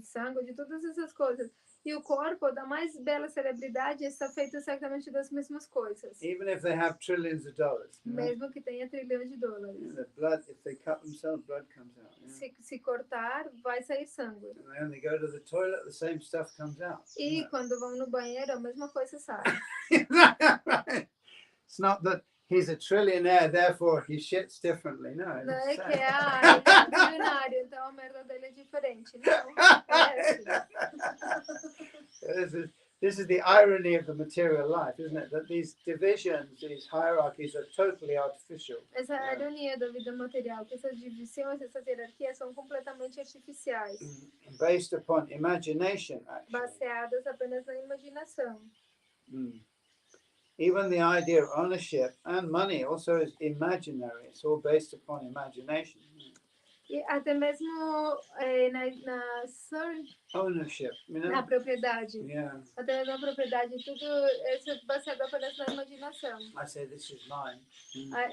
sangue, de todas essas coisas. E o corpo da mais bela celebridade está feito exatamente das mesmas coisas. Even if they have trillions of dollars. Mesmo que tenha trilhões de dólares. The blood, if they cut themselves, blood comes out. Se cortar, vai sair sangue. And when they go to the toilet, the same stuff comes out. E quando vão no banheiro, a mesma coisa sai. It's not that he's a trillionaire, therefore he shits differently. No. Não é que ele é trilionário, então a merda dele é diferente. Não, This is the irony of the material life, isn't it? That these divisions, these hierarchies are totally artificial. Essa é a ironia da vida material, que essas divisões, essas hierarquias são completamente artificiais. Based upon imagination, actually. Baseadas apenas na imaginação. Even the idea of ownership and money also is imaginary. It's all based upon imagination. E até mesmo ownership, na propriedade. Yeah. Até na propriedade, tudo é baseado apenas na imaginação. I say this is mine.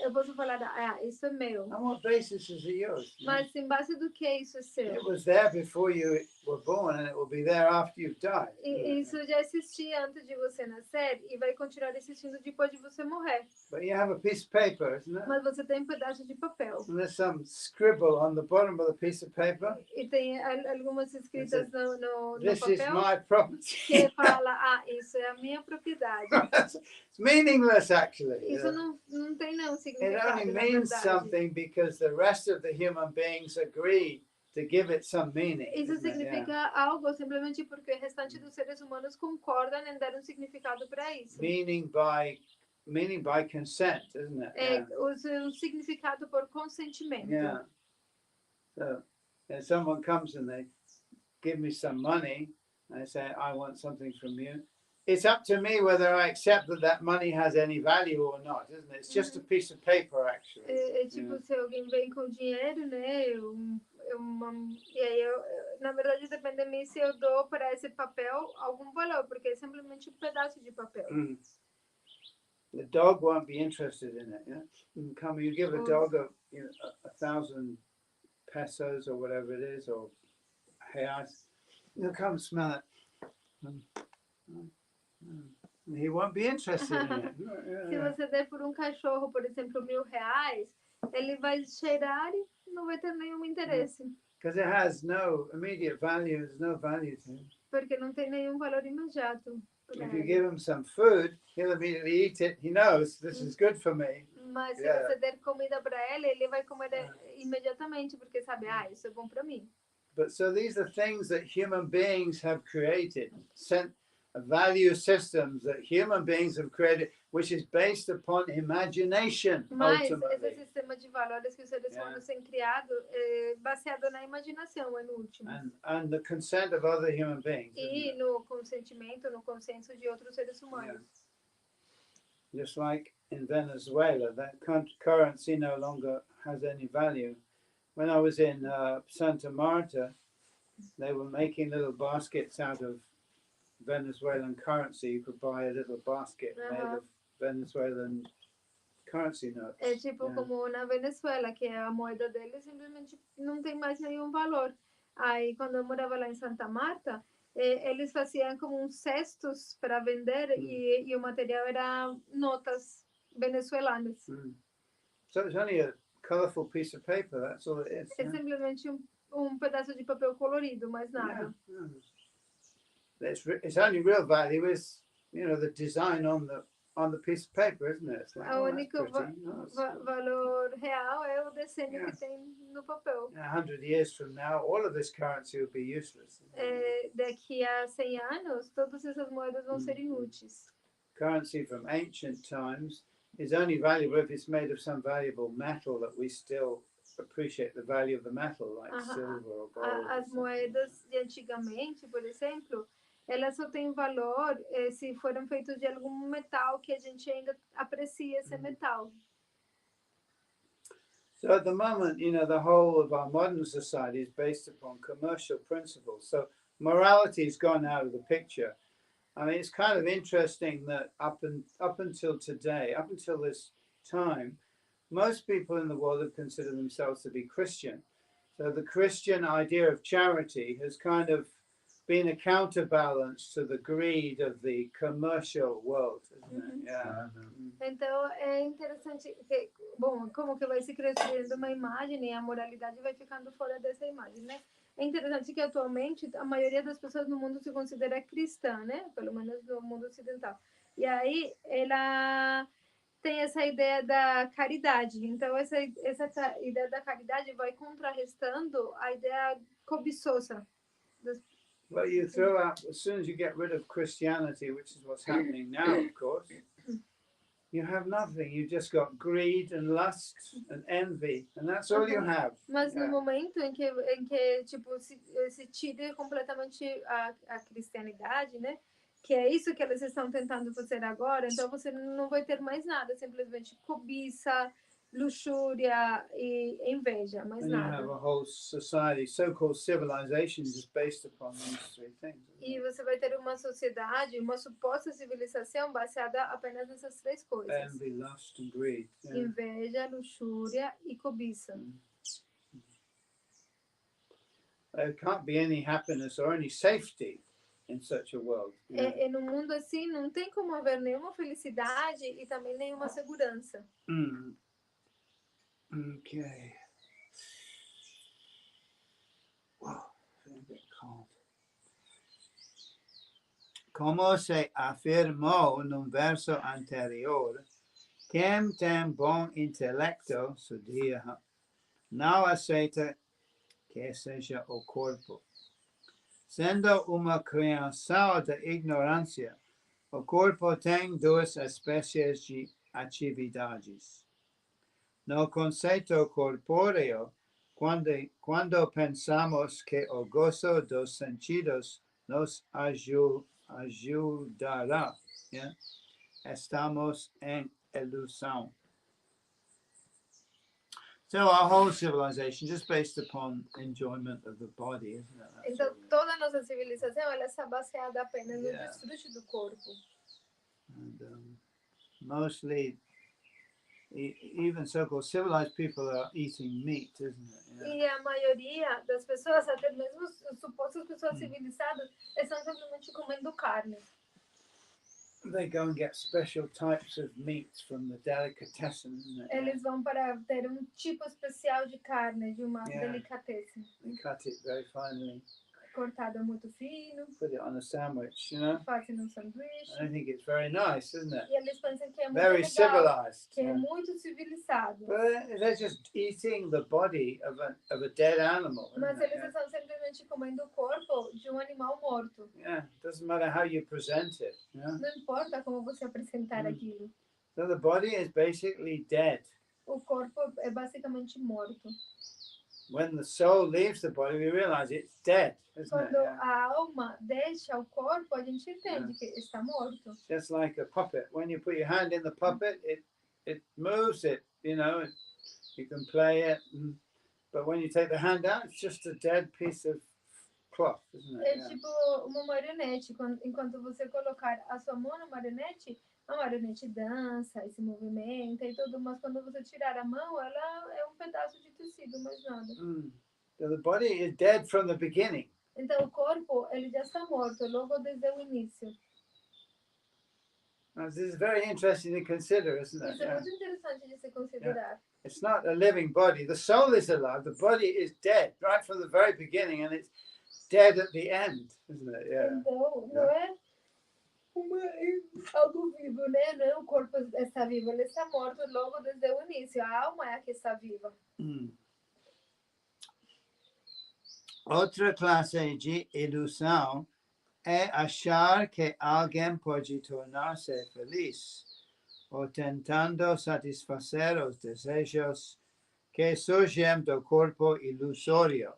Eu posso falar, isso é meu. On what basis is it yours? Mas em base do que isso é seu? It was there before you were born and it will be there after you've died. E isso já existia antes de você nascer e vai continuar existindo depois de você morrer. But you have a piece of paper, isn't it? Mas você tem pedaço de papel. And there's some scribble on the bottom of the piece of paper. E tem algumas escritas no This papel. Is my property. Que fala, isso é a minha propriedade. It's meaningless, actually. Isso não tem nenhum significado. It only means something because the rest of the human beings agree to give it some meaning. Isso significa algo simplesmente porque o restante dos seres humanos concordam em dar significado para isso. Meaning by consent, isn't it? O significado por consentimento. Yeah. So, if someone comes and they give me some money, and I say, I want something from you. It's up to me whether I accept that money has any value or not, isn't it? It's just a piece of paper, actually. É tipo, se alguém vem com dinheiro, né? E aí, na verdade, depende de mim se eu dou para esse papel algum valor, porque é simplesmente pedaço de papel. The dog won't be interested in it. Yeah? You give a dog 1,000 pesos or whatever it is, or reais. He'll come smell it. He won't be interested in it. Se você der por cachorro, por exemplo, R$1.000, ele vai cheirar e não vai ter nenhum interesse. Because it has no immediate value. There's no value to him. Porque não tem nenhum valor imediato. If you give him some food, he'll immediately eat it. He knows this is good for me. Mas se você der comida para ele, ele vai comer imediatamente, porque sabe, isso é bom para mim. But so these are things that human beings have created, value systems that human beings have created, which is based upon imagination. Mas esse sistema de valores que os seres humanos têm criado é baseado na imaginação, em último. And the consent of other human beings. E no consentimento, no consenso de outros seres humanos. Just like in Venezuela, that currency no longer has any value. When I was in Santa Marta, they were making little baskets out of Venezuelan currency. You could buy a little basket made of Venezuelan currency notes. É tipo Yeah. como na Venezuela, que a moeda deles simplesmente não tem mais nenhum valor. Aí, quando eu morava lá em Santa Marta, eles faziam como uns cestos para vender e o material era notas venezuelanas. So it's only a colorful piece of paper, that's all it is. É simplesmente pedaço de papel colorido, mais nada. It's only real value is, you know, the design on the piece of paper, isn't it? It's like, O único valor real é o desenho que tem no papel. 100 years from now, all of this currency will be useless. Daqui a 100 anos, todas essas moedas vão ser inúteis. Currency from ancient times is only valuable if it's made of some valuable metal that we still appreciate the value of the metal, like silver or gold. As moedas de antigamente, por exemplo, elas só têm valor se foram feitas de algum metal que a gente ainda aprecia esse metal. So at the moment, you know, the whole of our modern society is based upon commercial principles. So morality has gone out of the picture. I mean, it's kind of interesting that up until today, up until this time, most people in the world have considered themselves to be Christian. So the Christian idea of charity has kind of been a counterbalance to the greed of the commercial world, isn't it? Yeah. Então é interessante que, bom, como que vai se crescendo uma imagem e a moralidade vai ficando fora dessa imagem, né? É interessante que atualmente a maioria das pessoas no mundo se considera cristã, né? Pelo menos no mundo ocidental. E aí ela tem essa ideia da caridade. Então essa ideia da caridade vai contrarrestando a ideia cobiçosa. Well, you throw out, as soon as you get rid of Christianity, which is what's happening now, of course, you have nothing. You've just got greed and lust and envy, and that's all you have. Mas no momento em que tipo, se tira completamente a cristianidade, né? Que é isso que eles estão tentando fazer agora, então você não vai ter mais nada, simplesmente cobiça, luxúria e inveja, mais nada. You have a whole society, so-called civilization, just based upon these three things. E você vai ter uma sociedade, uma suposta civilização baseada apenas nessas três coisas. Envy, lust, and greed. Yeah. Inveja, luxúria e cobiça. There can't be any happiness or any safety in such a world. E num mundo assim não tem como haver nenhuma felicidade e também nenhuma segurança. Okay. Wow, feeling a bit cold. Como se afirmou num verso anterior, quem tem bom intelecto, Sudhya, não aceita que seja o corpo. Sendo uma criação da ignorância, o corpo tem duas espécies de atividades. No conceito corpóreo, quando pensamos que o gozo dos sentidos nos ajudará, yeah? Estamos em ilusão. So our whole civilization just based upon enjoyment of the body, isn't it? Então toda a nossa civilização ela está baseada apenas no desfrute do corpo. And mostly, even so-called civilized people are eating meat, isn't it? Yeah. E a maioria das pessoas, até mesmo as supostas pessoas civilizadas, estão simplesmente comendo carne. They go and get special types of meats from the delicatessen, isn't it? Eles vão para ter tipo especial de carne, de uma delicatessen. They cut it very finely. Cortada muito fino. Put it on a sandwich, you know? Fazem sanduíche. I think it's very nice, isn't it? E eles pensam que é muito Very legal, civilized. que é muito civilizado. But they're just eating the body of a dead animal. Mas eles estão simplesmente comendo o corpo de animal morto. Yeah, doesn't matter how you present it. Yeah? Não importa como você apresentar aquilo. So the body is basically dead. O corpo é basicamente morto. When the soul leaves the body, we realize it's dead, isn't Quando it? Yeah. a alma deixa o corpo, a gente entende que está morto. Just like a puppet. When you put your hand in the puppet, it moves it, you know, you can play it. But when you take the hand out, it's just a dead piece of cloth, isn't it? É Yeah. tipo uma marionete. Enquanto você colocar a sua mão na marionete, a marionete dança e se movimenta e tudo, mas quando você tirar a mão, ela é um pedaço de tecido, mais nada. So the body is dead from the beginning. Então o corpo, ele já está morto logo desde o início. Now, this is very interesting to consider, isn't it? Isso é Yeah. muito interessante de se considerar. It's not a living body. The soul is alive. The body is dead right from the very beginning, and it's dead at the end, isn't it? Yeah. Então, não é algo vivo, né? Não é o corpo está vivo, ele está morto logo desde o início. A alma é a que está viva. Outra classe de ilusão é achar que alguém pode tornar-se feliz ou tentando satisfazer os desejos que surgem do corpo ilusório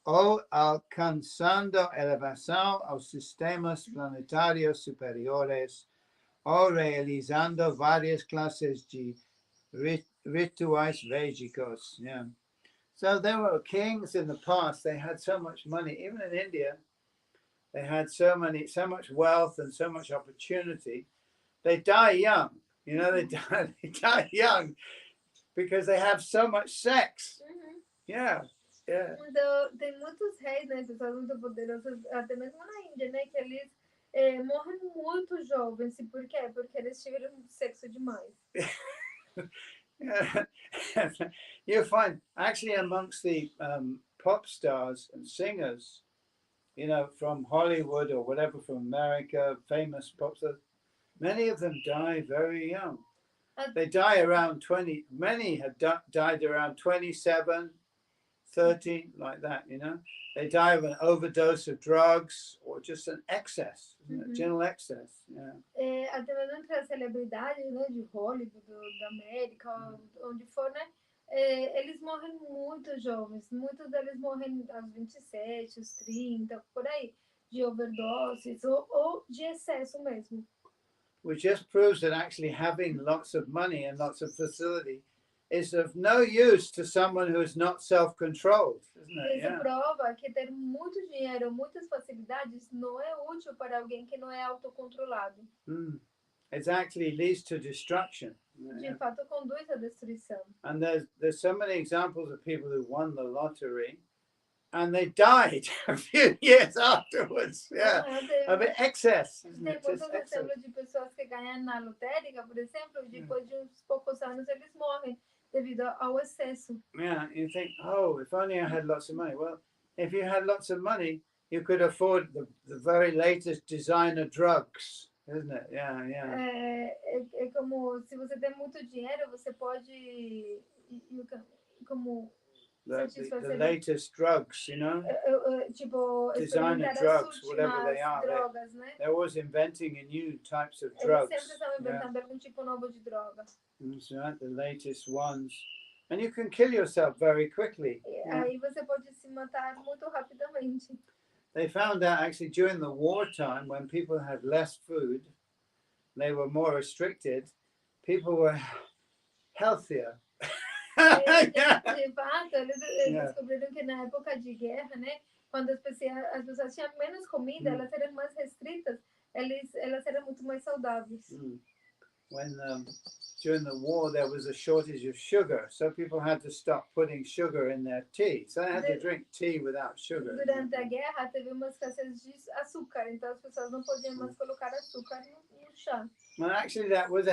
ou alcançando elevação aos sistemas planetários superiores ou realizando várias classes de rituais védicos. Yeah. So there were kings in the past, they had so much money, even in India, they had so much wealth and so much opportunity. They die young, you know, they die young because they have so much sex. Yeah. Então, tem muitos reis, né, pessoas muito poderosas, até mesmo na Índia, né, que eles morrem muito jovens. E por quê? Porque eles tiveram sexo demais. You find actually amongst the pop stars and singers, you know, from Hollywood or whatever, from America, famous pop stars, many of them die very young. They die around 20. Many have died around 27, 13, like that, you know. They die of an overdose of drugs or just an excess, general excess. Yeah. Até mesmo entre as celebridades, né, de Hollywood, da América, onde for, né, eles morrem muito jovens. Muitos deles morrem aos 27, aos 30, por aí, de overdoses ou de excesso mesmo. Which just proves that actually having lots of money and lots of facility is of no use to someone who is not self-controlled, isn't it? Isso prova que ter muito dinheiro, muitas facilidades não é útil para alguém que não é autocontrolado. It actually leads to destruction. De fato, conduz à destruição. And there's so many examples of people who won the lottery and they died a few years afterwards. Yeah, of excess. Tem muitos exemplos de pessoas que ganham na lotérica, por exemplo, depois de uns poucos anos eles morrem devido ao excesso. Yeah, you think, oh, if only I had lots of money. Well, if you had lots of money, you could afford the very latest designer drugs, isn't it? Yeah. É como se você tem muito dinheiro, você pode como the latest drugs, you know, tipo designer drugs, whatever they are. Drogas, né? They're always inventing new types of drugs. Eles sempre estão inventando algum tipo novo de droga. That's right, the latest ones. And you can kill yourself very quickly. Aí você pode se matar muito rapidamente. They found out actually during the wartime, when people had less food, they were more restricted, people were healthier. De fato, eles descobriram que na época de guerra, né, quando as pessoas tinham menos comida, elas eram mais restritas, elas eram muito mais saudáveis. When during the war there was a shortage of sugar, so people had to stop putting sugar in their tea. So they had to drink tea without sugar. Durante a guerra teve uma escassez de açúcar, então as pessoas não podiam mais colocar açúcar no chá. Well, actually, that was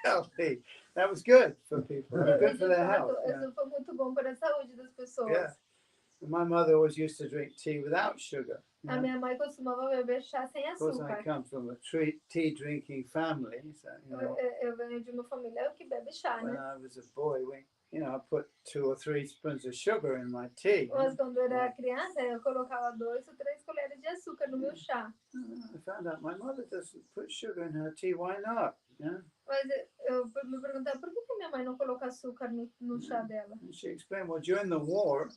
healthy. That was good for people. Good for their health. Isso foi muito bom para a saúde das pessoas. Yeah. My mother always used to drink tea without sugar. A minha mãe costumava beber chá sem açúcar. Of course, I come from a tea drinking family, so eu venho de uma família que bebe chá, né? When I was a boy, I put 2 or 3 spoons of sugar in my tea. Mas quando eu era criança, eu colocava 2 ou 3 colheres de açúcar no meu chá. I found out my mother doesn't put sugar in her tea. Why not? Yeah. Mas eu me perguntava por que minha mãe não coloca açúcar no chá dela. And she explained, well, during the war,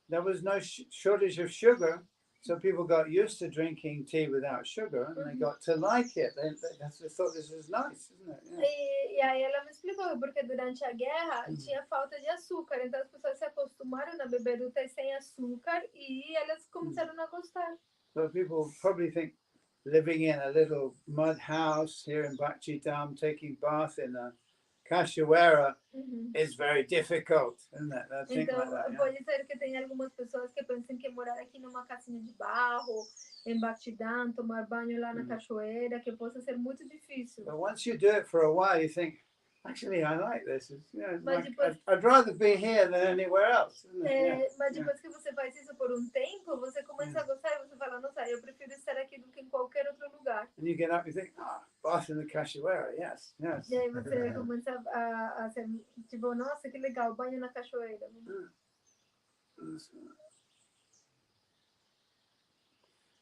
there was no shortage of sugar So people got used to drinking tea without sugar, and they got to like it. They thought this was nice, isn't it? Yeah. E aí ela me explicou porque durante a guerra tinha falta de açúcar, então as pessoas se acostumaram a beber o té sem açúcar e elas começaram a gostar. So people probably think living in a little mud house here in Bhakti-dham, taking bath in a cachoeira is very difficult, isn't it? They think Então, like that, yeah. pode ser que tenha algumas pessoas que pensem que morar aqui numa casinha de barro, em Bhakti-dham, tomar banho lá na cachoeira, que possa ser muito difícil. But once you do it for a while, you think, actually, I like this. It's, you know, it's Mas like, depois, I'd rather be here than anywhere else, isn't it? Yeah, mas depois que você faz isso por um tempo, você começa a gostar e você fala, nossa, eu prefiro estar aqui do que em qualquer outro lugar. And you get up and think, bath in the cachoeira, yes, yes. E aí você começa a ser, tipo, nossa, que legal, banho na cachoeira.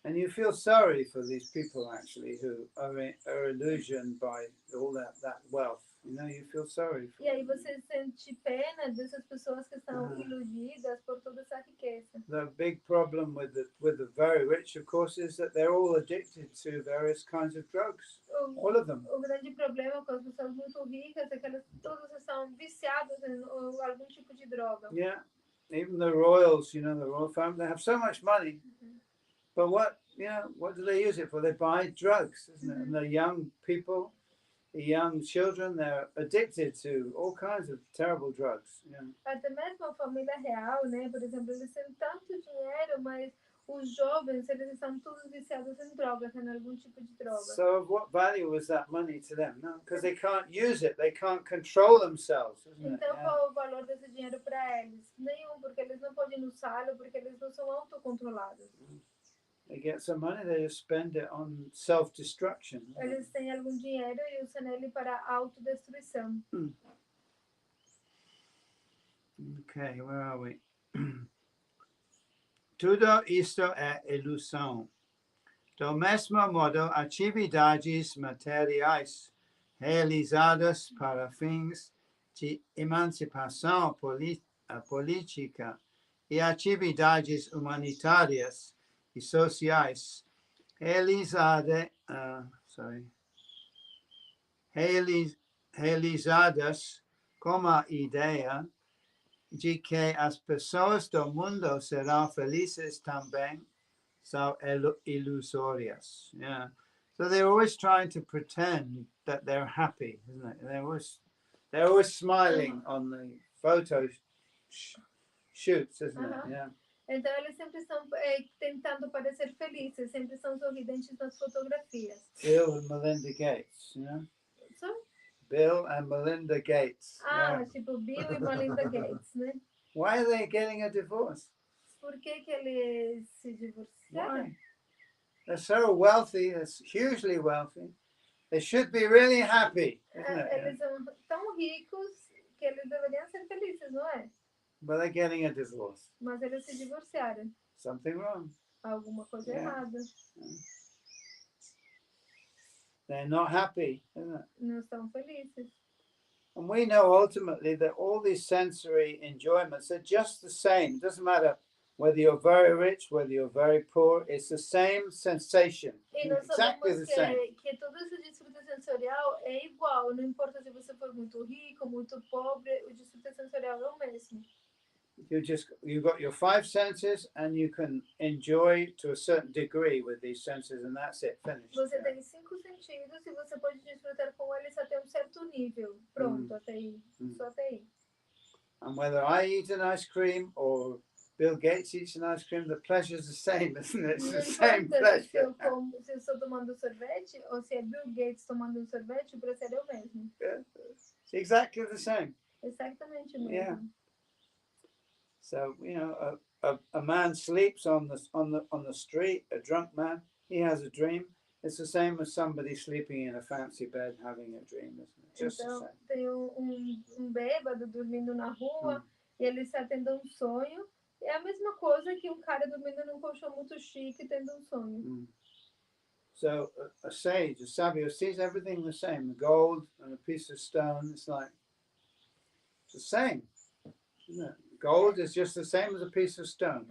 And you feel sorry for these people actually who are illusioned by all that wealth. You know, you feel sorry for E aí você sente pena dessas pessoas que estão iludidas por toda essa riqueza. The big problem with the very rich, of course, is that they're all addicted to various kinds of drugs. All of them. O grande problema com as pessoas muito ricas é que elas todas estão viciadas em algum tipo de droga. Yeah, even the royals, you know, the royal family, they have so much money. But what do they use it for? They buy drugs, isn't it? And the young people, the young children, they're addicted to all kinds of terrible drugs. Yeah. Até mesmo a família real, né? Por exemplo, eles têm tanto dinheiro, mas os jovens, eles estão todos viciados em drogas, em algum tipo de droga. So what value was that money to them? No, because they can't use it. They can't control themselves, isn't it? Então, qual é o valor desse dinheiro para eles? Nenhum, porque eles não podem usá-lo, porque eles não são autocontrolados. They get some money, they just spend it on self-destruction. Eles têm algum dinheiro e usam ele para autodestruição. Okay, where are we? Tudo isto é ilusão. Do mesmo modo, atividades materiais realizadas para fins de emancipação política e atividades humanitárias e sociais realizadas com a ideia de que as pessoas do mundo serão felizes também são ilusórias. Yeah. So they're always trying to pretend that they're happy, isn't it? They're always smiling on the photo shoots, isn't it? Yeah. Então, eles sempre estão tentando parecer felizes, sempre são sorridentes nas fotografias. Bill and Melinda Gates, you know? So? Bill and Melinda Gates. Yeah. Tipo Bill e Melinda Gates, né? Why are they getting a divorce? Por que eles se divorciaram? Why? They're so wealthy, they're hugely wealthy. They should be really happy, isn't it? Eles são tão ricos que eles deveriam ser felizes, não é? But they're getting a divorce. Mas eles se divorciaram. Something wrong. Alguma coisa errada. They're not happy, isn't it? Não estão felizes. And we know ultimately that all these sensory enjoyments are just the same. It doesn't matter whether you're very rich, whether you're very poor, it's the same sensation. E nós Exactly the same. que todo esse desfrute sensorial é igual, não importa se você for muito rico, muito pobre, o desfrute sensorial é o mesmo. You've got your five senses and you can enjoy to a certain degree with these senses and that's it, finished. Você tem 5 sentidos e você pode desfrutar com eles até um certo nível. Pronto, até aí. Só até aí. And whether I eat an ice cream or Bill Gates eats an ice cream, the pleasure is the same, isn't it? It's the same pleasure. Se eu estou tomando sorvete ou se é Bill Gates tomando sorvete, o prazer é o mesmo. Yeah. It's exactly the same. Exatamente o mesmo. Yeah. So, you know, a man sleeps on the street, a drunk man, he has a dream. It's the same as somebody sleeping in a fancy bed having a dream, isn't it? Just então, the same. Tem bêbado dormindo na rua e ele está tendo um sonho. É a mesma coisa que um cara dormindo num colchão muito chique tendo um sonho. So a sage, a sabio, sees everything the same. The gold and a piece of stone, it's the same, isn't it? Gold is just the same as a piece of stone.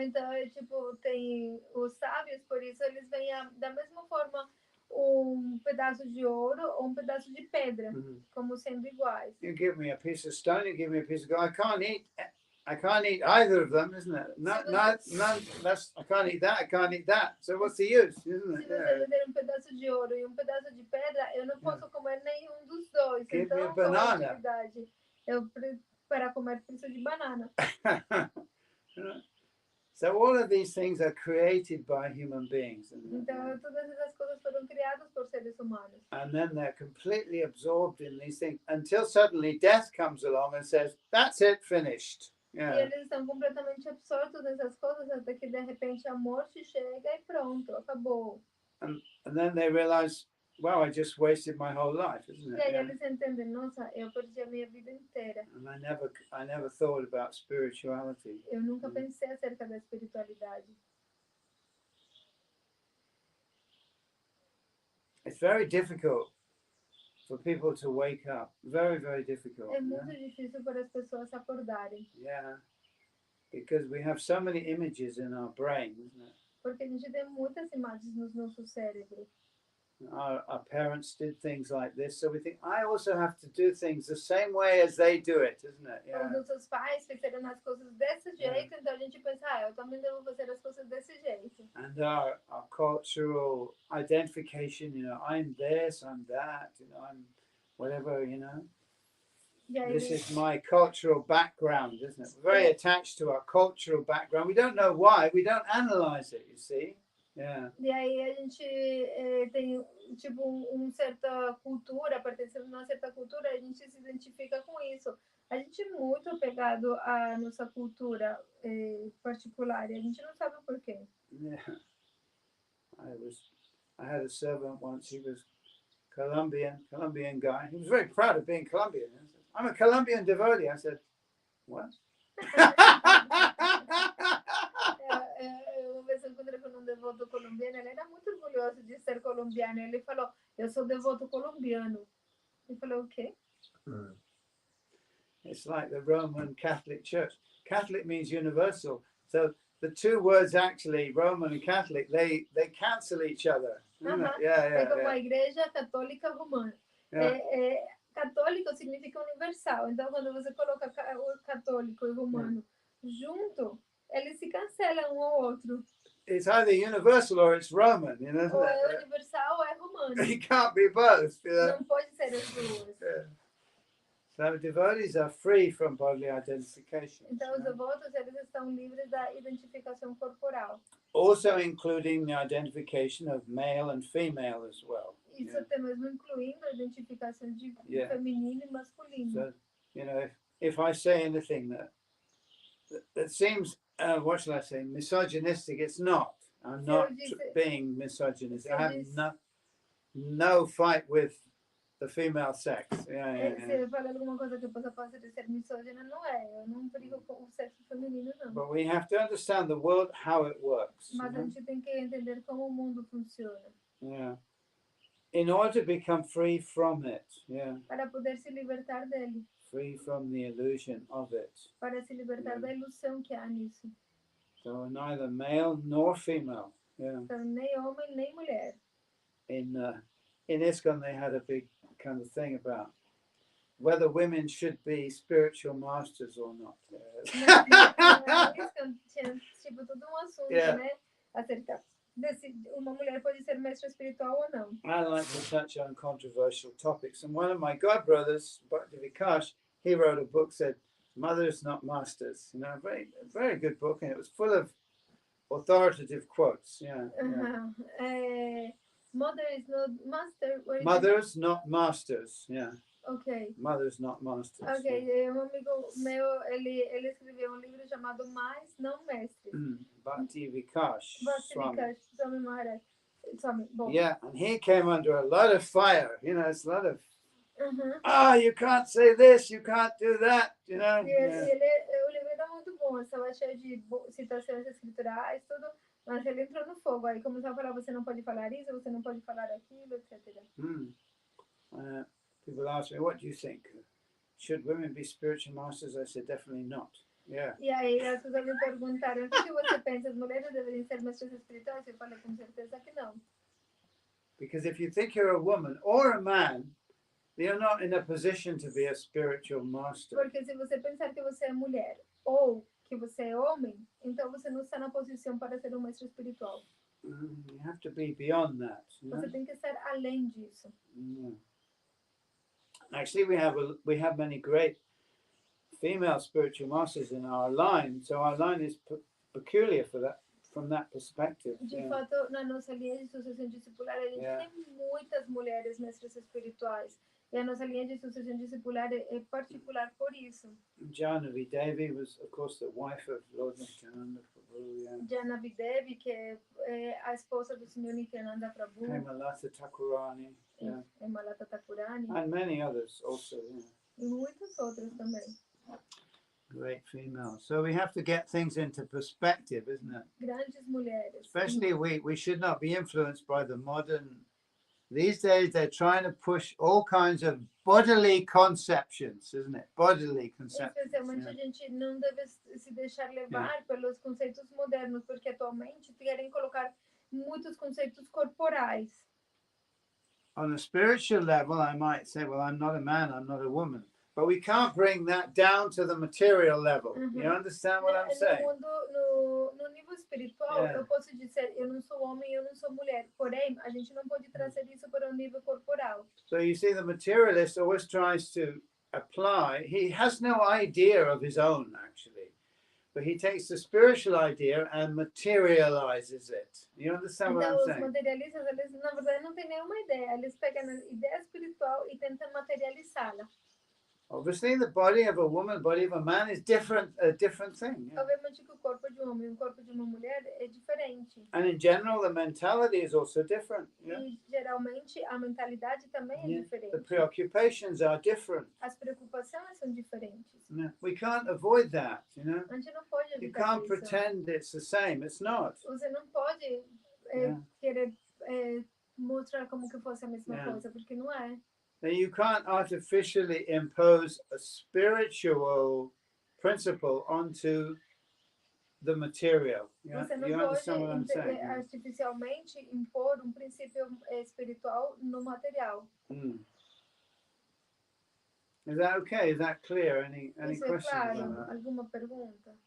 Então, tipo, tem os sábios, por isso eles veem da mesma forma pedaço de ouro ou pedaço de pedra, como sendo iguais. You give me a piece of stone, you give me a piece of gold. I can't eat either of them, isn't it? None. I can't eat that. I can't eat that. So what's the use, isn't it? Se você me der pedaço de ouro e pedaço de pedra, eu não posso comer nenhum dos dois. Give então, me a banana. atividade? Para comer preciso de banana. So all of these things are created by human beings. Então, todas essas coisas foram criadas por seres humanos. And then they're completely absorbed in these things until suddenly death comes along and says, that's it, finished. E eles estão completamente absortos nessas coisas até que de repente a morte chega e pronto, acabou. And then they realize, wow, I just wasted my whole life, isn't it? E aí eles entendem, nossa, eu perdi a minha vida inteira. And I never thought about spirituality. Eu nunca pensei acerca da espiritualidade. It's very difficult for people to wake up. Very, very difficult. É muito difícil para as pessoas acordarem. Yeah. Because we have so many images in our brain, isn't it? Porque a gente tem muitas imagens no nosso cérebro. Our parents did things like this, so we think, I also have to do things the same way as they do it, isn't it? Yeah. Os nossos pais fizeram as coisas desse jeito, então a gente pensa, eu também devo fazer as coisas desse jeito. And our cultural identification, I'm this, I'm that, I'm whatever, This is my cultural background, isn't it? We're very attached to our cultural background. We don't know why, we don't analyze it, you see? Yeah. E aí a gente tem tipo certa cultura, pertencendo a uma certa cultura, a gente se identifica com isso. A gente é muito apegado à nossa cultura particular e a gente não sabe o porquê. Yeah. I had a servant once, he was Colombian guy. He was very proud of being Colombian. I said, I'm a Colombian devotee. I said, what? Uma vez eu encontrei com devoto colombiano, ele era muito orgulhoso de ser colombiano. Ele falou, eu sou devoto colombiano. Eu falei, o quê? It's like the Roman Catholic Church. Catholic means universal. So the two words actually, Roman and Catholic, they cancel each other. É como a igreja católica romana. Católico significa universal. Então, quando você coloca o católico e romano junto, eles se cancelam um ao outro. It's either universal or it's Roman, Ou é universal ou é romano. You can't be both. Não pode ser as duas. So devotees are free from bodily identification. Então, os devotos eles estão livres da identificação corporal. Also including the identification of male and female as well. Isso até mesmo incluindo a identificação de feminino e masculino. So, if I say anything that seems, what shall I say, misogynistic, it's not. I'm not being misogynistic. I have no fight with the female sex. Se eu falar alguma coisa que possa parecer misógina, não é. Eu não brigo com o sexo feminino, não. But we have to understand the world, how it works. Mas a gente tem que entender como o mundo funciona. Yeah. In order to become free from it. Yeah. Para poder se libertar dele. Free from the illusion of it. Para se libertar da ilusão que há nisso. So neither male nor female. Yeah. Então, nem homem nem mulher. In ISKCON they had a big kind of thing about whether women should be spiritual masters or not. Tipo, todo assunto, né? Acerca de uma mulher pode ser mestra espiritual ou não. I like to touch on controversial topics, and one of my godbrothers, Bhakti Vikash, he wrote a book said "Mothers Not Masters." Very, very good book, and it was full of authoritative quotes. Mother is not master. Mothers not masters. Yeah. Okay. Mothers not masters. Okay. Yeah. amigo meu, ele escreveu livro chamado Mais Não Mestres. Bhakti Vikash. Swami Maharaj. Swami. Yeah, and he came under a lot of fire. It's a lot of. You can't say this, you can't do that. O livro era muito bom, estava cheio de citações escriturais, tudo. Mas ele entrou no fogo, aí começou a falar, você não pode falar isso, você não pode falar aquilo, etc. People ask me, what do you think? Should women be spiritual masters? I said, definitely not. Yeah. E aí as pessoas me perguntaram, o que você pensa, as mulheres deveriam ser mestras espirituais? Eu falei com certeza que não. Because if you think you're a woman or a man, you're not in a position to be a spiritual master. Porque se você pensar que você é mulher ou que você é homem, então você não está na posição para ser um mestre espiritual. You have to be beyond that. You know? Você tem que estar além disso. Yeah. Actually, we have many great female spiritual masters in our line, so our line is peculiar for that, from that perspective. De fato, na nossa linha de sucessão discipular, a gente tem muitas mulheres mestres espirituais. E a nossa linha de sucessão discipular é particular por isso. Janavi Devi was, of course, the wife of Lord Nityananda Prabhu. Yeah. Janavi Devi, que é a esposa do Senhor Nityananda Prabhu. Hemalata Thakurani. Yeah. Hemalata Thakurani. And many others also. Yeah. E muitas outras também. Great females. So we have to get things into perspective, isn't it? Grandes mulheres. Especially we should not be influenced by the modern. These days they're trying to push all kinds of bodily conceptions, isn't it? Bodily conceptions. Especialmente a gente não deve se deixar levar pelos conceitos modernos, porque atualmente querem colocar muitos conceitos corporais. On a spiritual level, I might say, well, I'm not a man, I'm not a woman. But we can't bring that down to the material level. You understand what I'm saying? No nível espiritual, eu posso dizer, eu não sou homem, eu não sou mulher. Porém, a gente não pode trazer isso para o nível corporal. So you see, the materialist always tries to apply. He has no idea of his own, actually. But he takes the spiritual idea and materializes it. You understand what I'm Então, os saying? materialistas, eles, na verdade, não têm nenhuma ideia. Eles pegam a ideia espiritual e tentam materializá-la. Obviously, the body of a woman, body of a man is different, a different thing. Yeah. Obviamente que o corpo de um homem e o corpo de uma mulher é diferente. And in general, the mentality is also different. Yeah. E geralmente a mentalidade também é diferente. The preoccupations are different. As preocupações são diferentes. Yeah. We can't avoid that, you know. A gente não pode You evitar can't isso. pretend it's the same. It's not. Você não pode querer mostrar como que fosse a mesma coisa, porque não é. Now you can't artificially impose a spiritual principle onto the material. Você não You understand what I'm pode saying? artificialmente impor princípio espiritual no material. Is that okay? Is that clear? Any Isso questions é claro? on that? Alguma pergunta?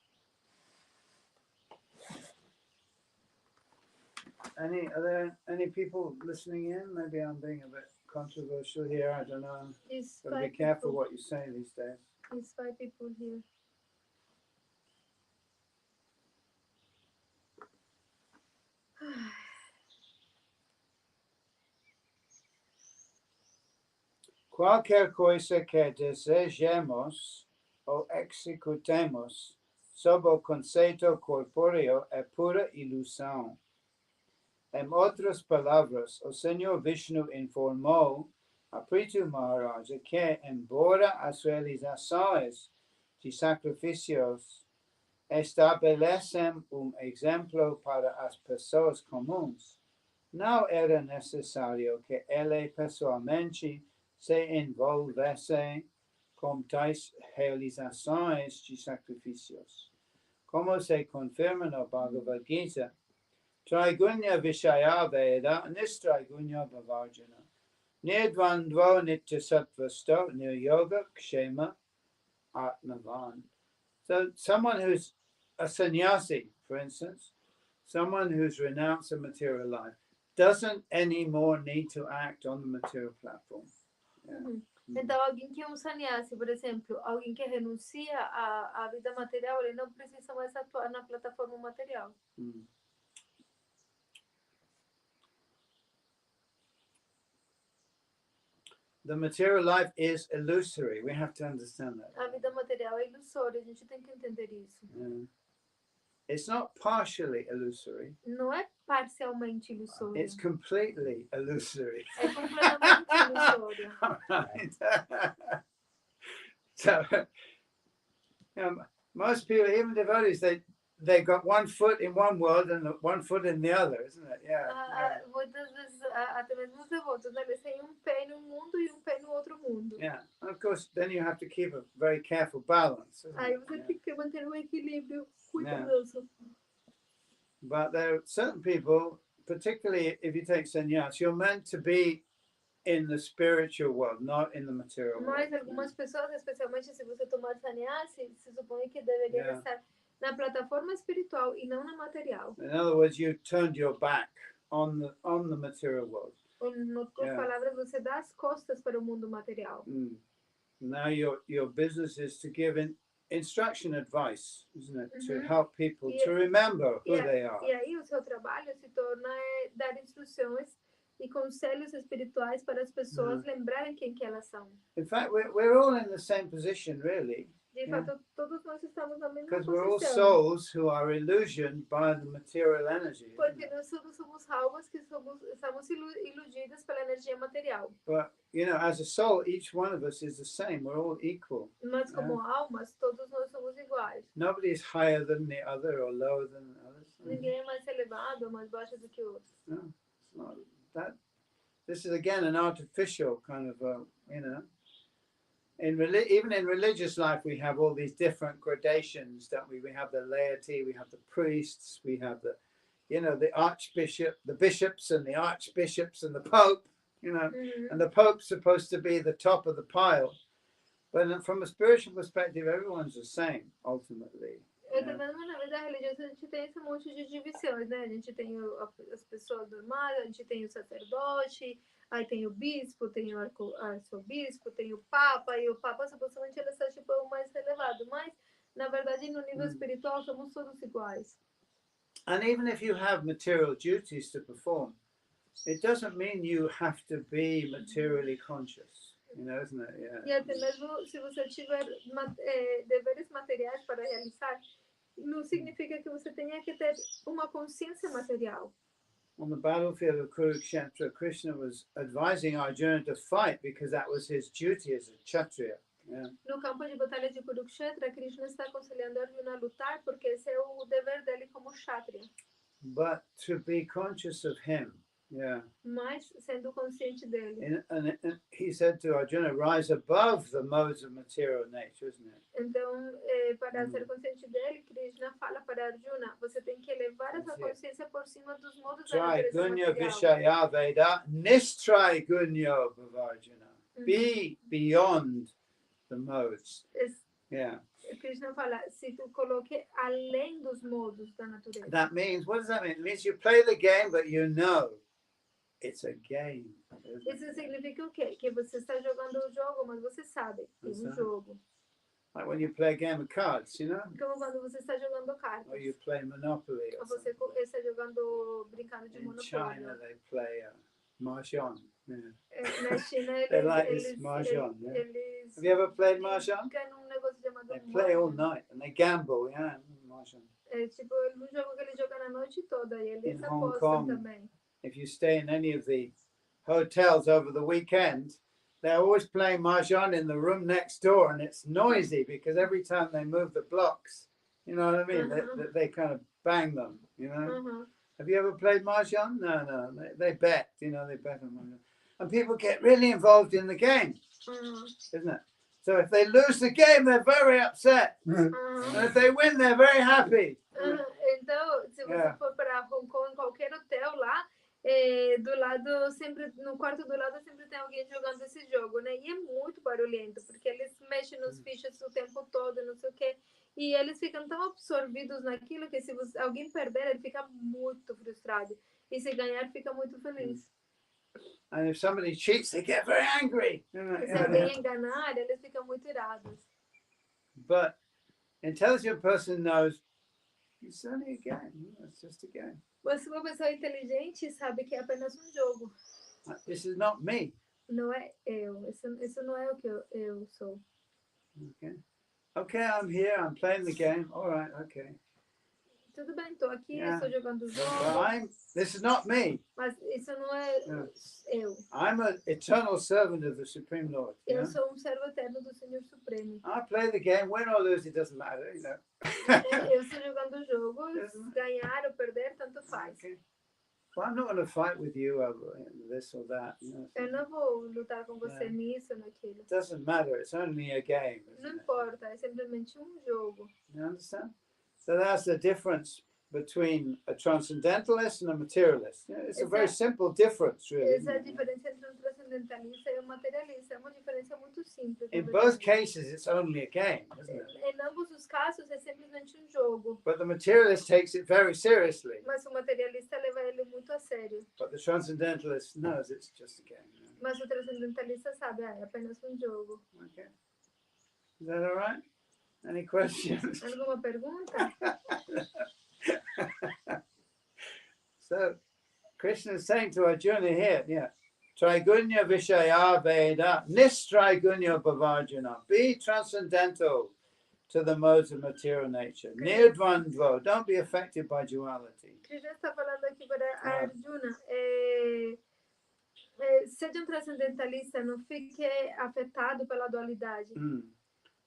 Are there any people listening in? Maybe I'm being a bit controversial here. I don't know. Gotta be careful what you say these days. There's 5 people here. Qualquer coisa que desejemos ou executemos sob o conceito corpóreo é pura ilusão. Em outras palavras, o Senhor Vishnu informou a Prithu Maharaj que, embora as realizações de sacrifícios estabelecem exemplo para as pessoas comuns, não era necessário que ele pessoalmente se envolvesse com tais realizações de sacrifícios. Como se confirma no Bhagavad Gita, Traigunya Vishaya Veda, Nistraigunya Bhavarjana. Nirdvandvo Nitya Sattvasto, Niryoga Kshema Atmavan. So someone who's a sannyasi, for instance, someone who's renounced the material life, doesn't anymore need to act on the material platform. Então, alguém que é sannyasi, por exemplo, alguém que renuncia à vida material, ele não precisa mais atuar na plataforma material. The material life is illusory. We have to understand that. A vida material é ilusória, a gente tem que entender isso. It's not partially illusory. Não é parcialmente ilusória. It's completely illusory. É completamente ilusória. Right. So, most people, even devotees, they got one foot in one world and one foot in the other, isn't it? Yeah. Muitas vezes, até mesmo os devotos, né? Eles têm um pé em um mundo e um pé no outro mundo. Yeah. And of course, then you have to keep a very careful balance. Aí você tem que manter um equilíbrio cuidadoso. But there are certain people, particularly if you take sannyas, you're meant to be in the spiritual world, not in the material world. Mas algumas pessoas, especialmente se você tomar sannyasi, se supõe que deveria estar na plataforma espiritual e não na material. In other words, you turned your back on the material world. Em outras palavras, você dá as costas para o mundo material. Now your business is to give instruction, advice, isn't it? To help people to remember who they are. E aí o seu trabalho se torna dar instruções e conselhos espirituais para as pessoas lembrarem quem que elas são. In fact, we're all in the same position, really. De fato, todos nós estamos na mesma Because we're all posição. souls who are illusioned by the material energy. Porque nós todos somos almas que estamos iludidas pela energia material. But as a soul, each one of us is the same. We're all equal. Mas como almas, todos nós somos iguais. Nobody is higher than the other or lower than others. Ninguém é mais elevado ou mais baixo do que o outro. No, it's not that. This is again an artificial kind of, even in religious life, we have all these different gradations, don't we? We have the laity, we have the priests, we have the archbishop, the bishops and the archbishops and the pope, and the pope's supposed to be the top of the pile. But from a spiritual perspective, everyone's the same, ultimately. Na vida religiosa, a gente tem esse monte de divisões, né? A gente tem as pessoas normais, a gente tem o sacerdote, aí tem o bispo, tem o arcebispo, tem o papa, e o papa supostamente ele está tipo o mais elevado, mas na verdade no nível espiritual somos todos iguais. And even if you have material duties to perform, it doesn't mean you have to be materially conscious, isn't it? Yeah. E até mesmo se você tiver deveres materiais para realizar, não significa que você tenha que ter uma consciência material. On the battlefield of Kurukshetra, Krishna was advising Arjuna to fight because that was his duty as a Kshatriya. Yeah. No campo de batalha de Kurukshetra, Krishna está aconselhando Arjuna a lutar porque esse é o dever dele como Kshatriya. But to be conscious of him. Yeah. Mas sendo consciente dele. And he said to Arjuna, rise above the modes of material nature, isn't it? Então, para ser consciente dele, Krishna fala para Arjuna, você tem que elevar essa consciência por cima dos modos da natureza material. Vishaya Veda Nistray Gunyo Bhavarjuna. Be beyond the modes. Yeah. Krishna fala, se tu coloque além dos modos da natureza. That means, what does that mean? It means you play the game, but you know it's a game. Isso significa o quê? Que você está jogando o jogo, mas você sabe que é um jogo. Like when you play a game of cards, Como quando você está jogando cartas. Or you play Monopoly. Ou você está jogando, brincando de Monopoly. In China, they play Mahjong. Yeah. Na China, they like this Mahjong. Yeah. Have you ever played Mahjong? They play all night and they gamble. Yeah, Mahjong. É tipo um jogo que eles jogam a noite toda e eles apostam também. If you stay in any of the hotels over the weekend, they're always playing Mahjong in the room next door, and it's noisy because every time they move the blocks, you know what I mean? They kind of bang them, Have you ever played Mahjong? No. They bet, they bet on Mahjong. And people get really involved in the game, isn't it? So if they lose the game, they're very upset. And if they win, they're very happy. Então, se você for para Hong Kong, em qualquer hotel lá, do lado, sempre, no quarto do lado sempre tem alguém jogando esse jogo, né? E é muito barulhento, porque eles mexem nos fichas o tempo todo, não sei o quê. E eles ficam tão absorvidos naquilo que se alguém perder, ele fica muito frustrado. E se ganhar, fica muito feliz. And if somebody cheats, they get very angry. Se alguém enganar, eles ficam muito irados. But intelligent person knows it's only a game. It's just a game. Mas uma pessoa inteligente sabe que é apenas um jogo. This is not me. Não é eu. Isso não é o que eu sou. Okay, I'm here. I'm playing the game. All right, okay. tudo bem, tô aqui, Yeah. estou jogando o But jogo, this is not me. mas isso não é Yeah. eu. I'm an eternal servant of the Supreme Lord. Eu Yeah? sou servo eterno do Senhor Supremo. I play the game, win or lose, it doesn't matter, you know. Eu estou jogando o jogo, ganhar ou perder, tanto faz. Okay. Well, I'm not going to fight with you over this or that. You know, Eu não vou lutar com você nisso ou naquilo. it doesn't matter. It's only a game. Não importa, é simplesmente jogo. You understand? So that's the difference between a transcendentalist and a materialist. You know, it's a very simple difference, really. Essa é a diferença entre transcendentalista e materialista. É uma diferença muito simples. In both cases, it's only a game, isn't it? Em ambos os casos, é simplesmente jogo. But the materialist takes it very seriously. Mas o materialista leva ele muito a sério. But the transcendentalist knows it's just a game. You know? Mas o transcendentalista sabe, é apenas jogo. Okay. Is that all right? Any questions? Alguma pergunta? So, Krishna is saying to Arjuna here, Trigunya Vishaya Veda, Nistrigunya Bhavarjuna, be transcendental to the modes of material nature. Nirdvandvo, don't be affected by duality. Krishna está falando aqui para Arjuna, seja transcendentalista, não fique afetado pela dualidade.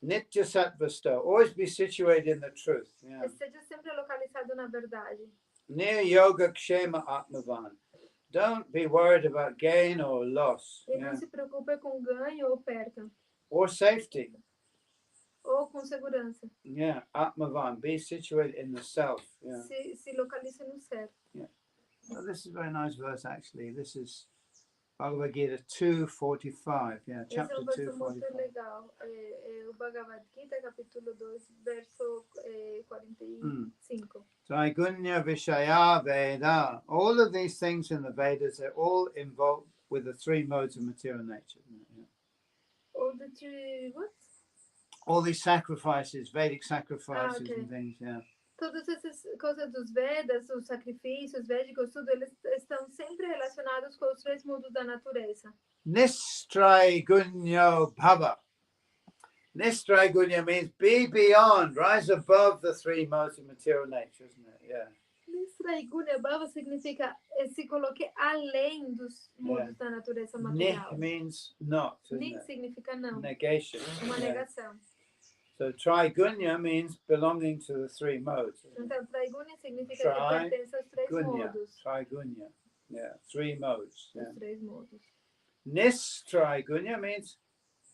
Nitya Sattva, always be situated in the truth. Yeah. Seja sempre localizado na verdade. Near Yoga Kshema Atmavan. Don't be worried about gain or loss. E não se preocupe com ganho ou perda. Or safety. Ou com segurança. Yeah, Atmavan. Be situated in the self. Yeah. Se localize no ser. Yeah. Well, this is a very nice verse, actually. This is Bhagavad Gita 2:45. Yeah, chapter 2:45. Legal. O Bhagavad Gita, capítulo 2, verso 45. Trigunya Vishaya Veda. All of these things in the Vedas are all involved with the three modes of material nature. Yeah. All the three what? All these sacrifices, Vedic sacrifices and things, yeah. Todas essas coisas dos Vedas, os sacrifícios védicos, tudo, eles estão sempre relacionados com os três mundos da natureza. Nistrigunya Bhava. Nistrigunya means be beyond, rise above the three modes of material nature, isn't it? Yeah. Nistrigunya Bhava significa se coloque além dos mundos da natureza material. Nih means not. Nih significa não. Negation. Uma negação. So trigunya means belonging to the three modes. Então trigunya significa que pertence aos três modos. Trigunya. Yeah, three modes. Yeah. Os três modos. Nistrigunya means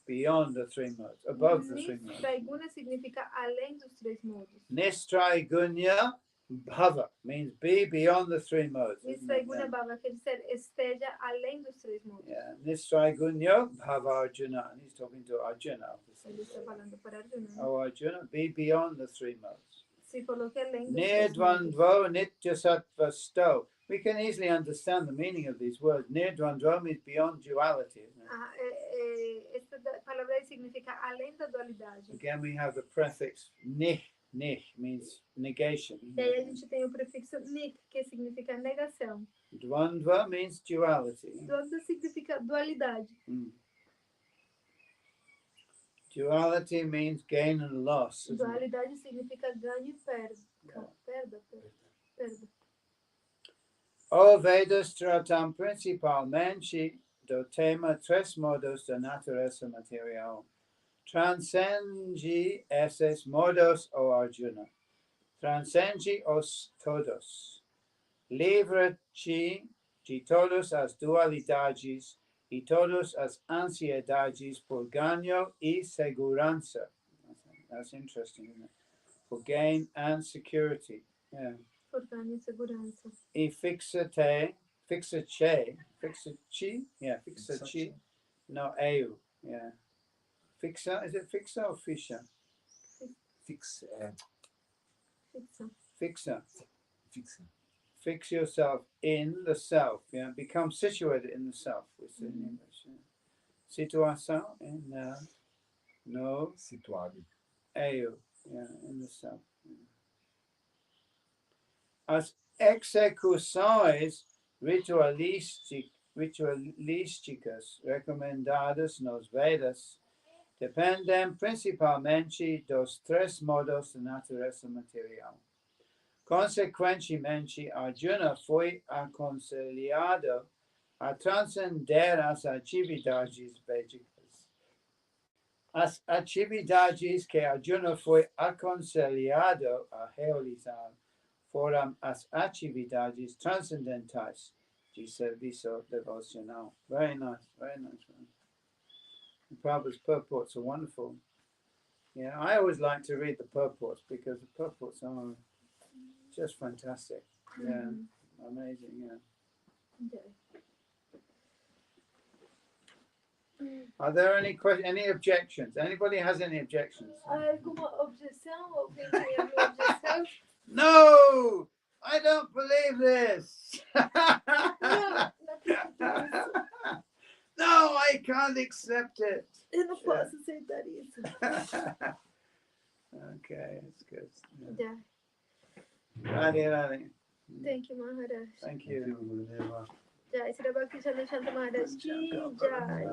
beyond the three modes, above the three modes. Nistrigunya significa além dos três modos. Nistrigunya Bhava means be beyond the three modes. Nistrigunya Bhava quer dizer esteja além dos três modos. Yeah, Nistrigunya Bhava Arjuna. And he's talking to Arjuna. Ele está falando para Arjuna. Oh Arjuna, be beyond the three modes. Se coloque além dos três modos. Nirdvandvo Nitya Sattva Sto. We can easily understand the meaning of these words. Nirdvandvo means beyond duality, isn't it? Esta palavra significa além da dualidade. Again, we have the prefix nih. Nih means negation. E aí a gente tem o prefixo nik, que significa negação. Dvandva means duality. Dvandva significa dualidade. Duality means gain and loss. Dualidade significa ganho e perda. Perda. O Vedas tratam principalmente do tema tres modos da natureza material. Transcende esses modos, o Arjuna. Transcende-os todos. Livra-te de todas as dualidades e todas as ansiedades por ganho e segurança. That's interesting, isn't it? For gain and security. Yeah. Por ganho e segurança. E fixa-te, no eu. Yeah. Fixa, is it fixa or fisha? Fixa. Fix yourself in the self. Yeah, become situated in the self. We say in English. Yeah. Situação in no situado. Eu. Yeah, in the self. Yeah. As execuções ritualísticas recomendadas nos Vedas dependem principalmente dos três modos da natureza material. Consequentemente, Arjuna foi aconselhado a transcender as atividades védicas. As atividades que Arjuna foi aconselhado a realizar foram as atividades transcendentais de serviço devocional. Very nice, very nice. The Prabhupada's purports are wonderful. Yeah, I always like to read the purports because the purports are just fantastic. Yeah, amazing. Yeah. Are there any objections? Anybody has any objections? Alguma objeção? Alguém tem alguma objeção? No, I don't believe this. Não, não acredito nisso. No, I can't accept it. Eu não posso aceitar isso. Okay, that's good. Yeah. Radhe, Radhe. Thank you, Maharaj. Thank you. Jai Srila Bhakti Shanto Maharaj ki jai.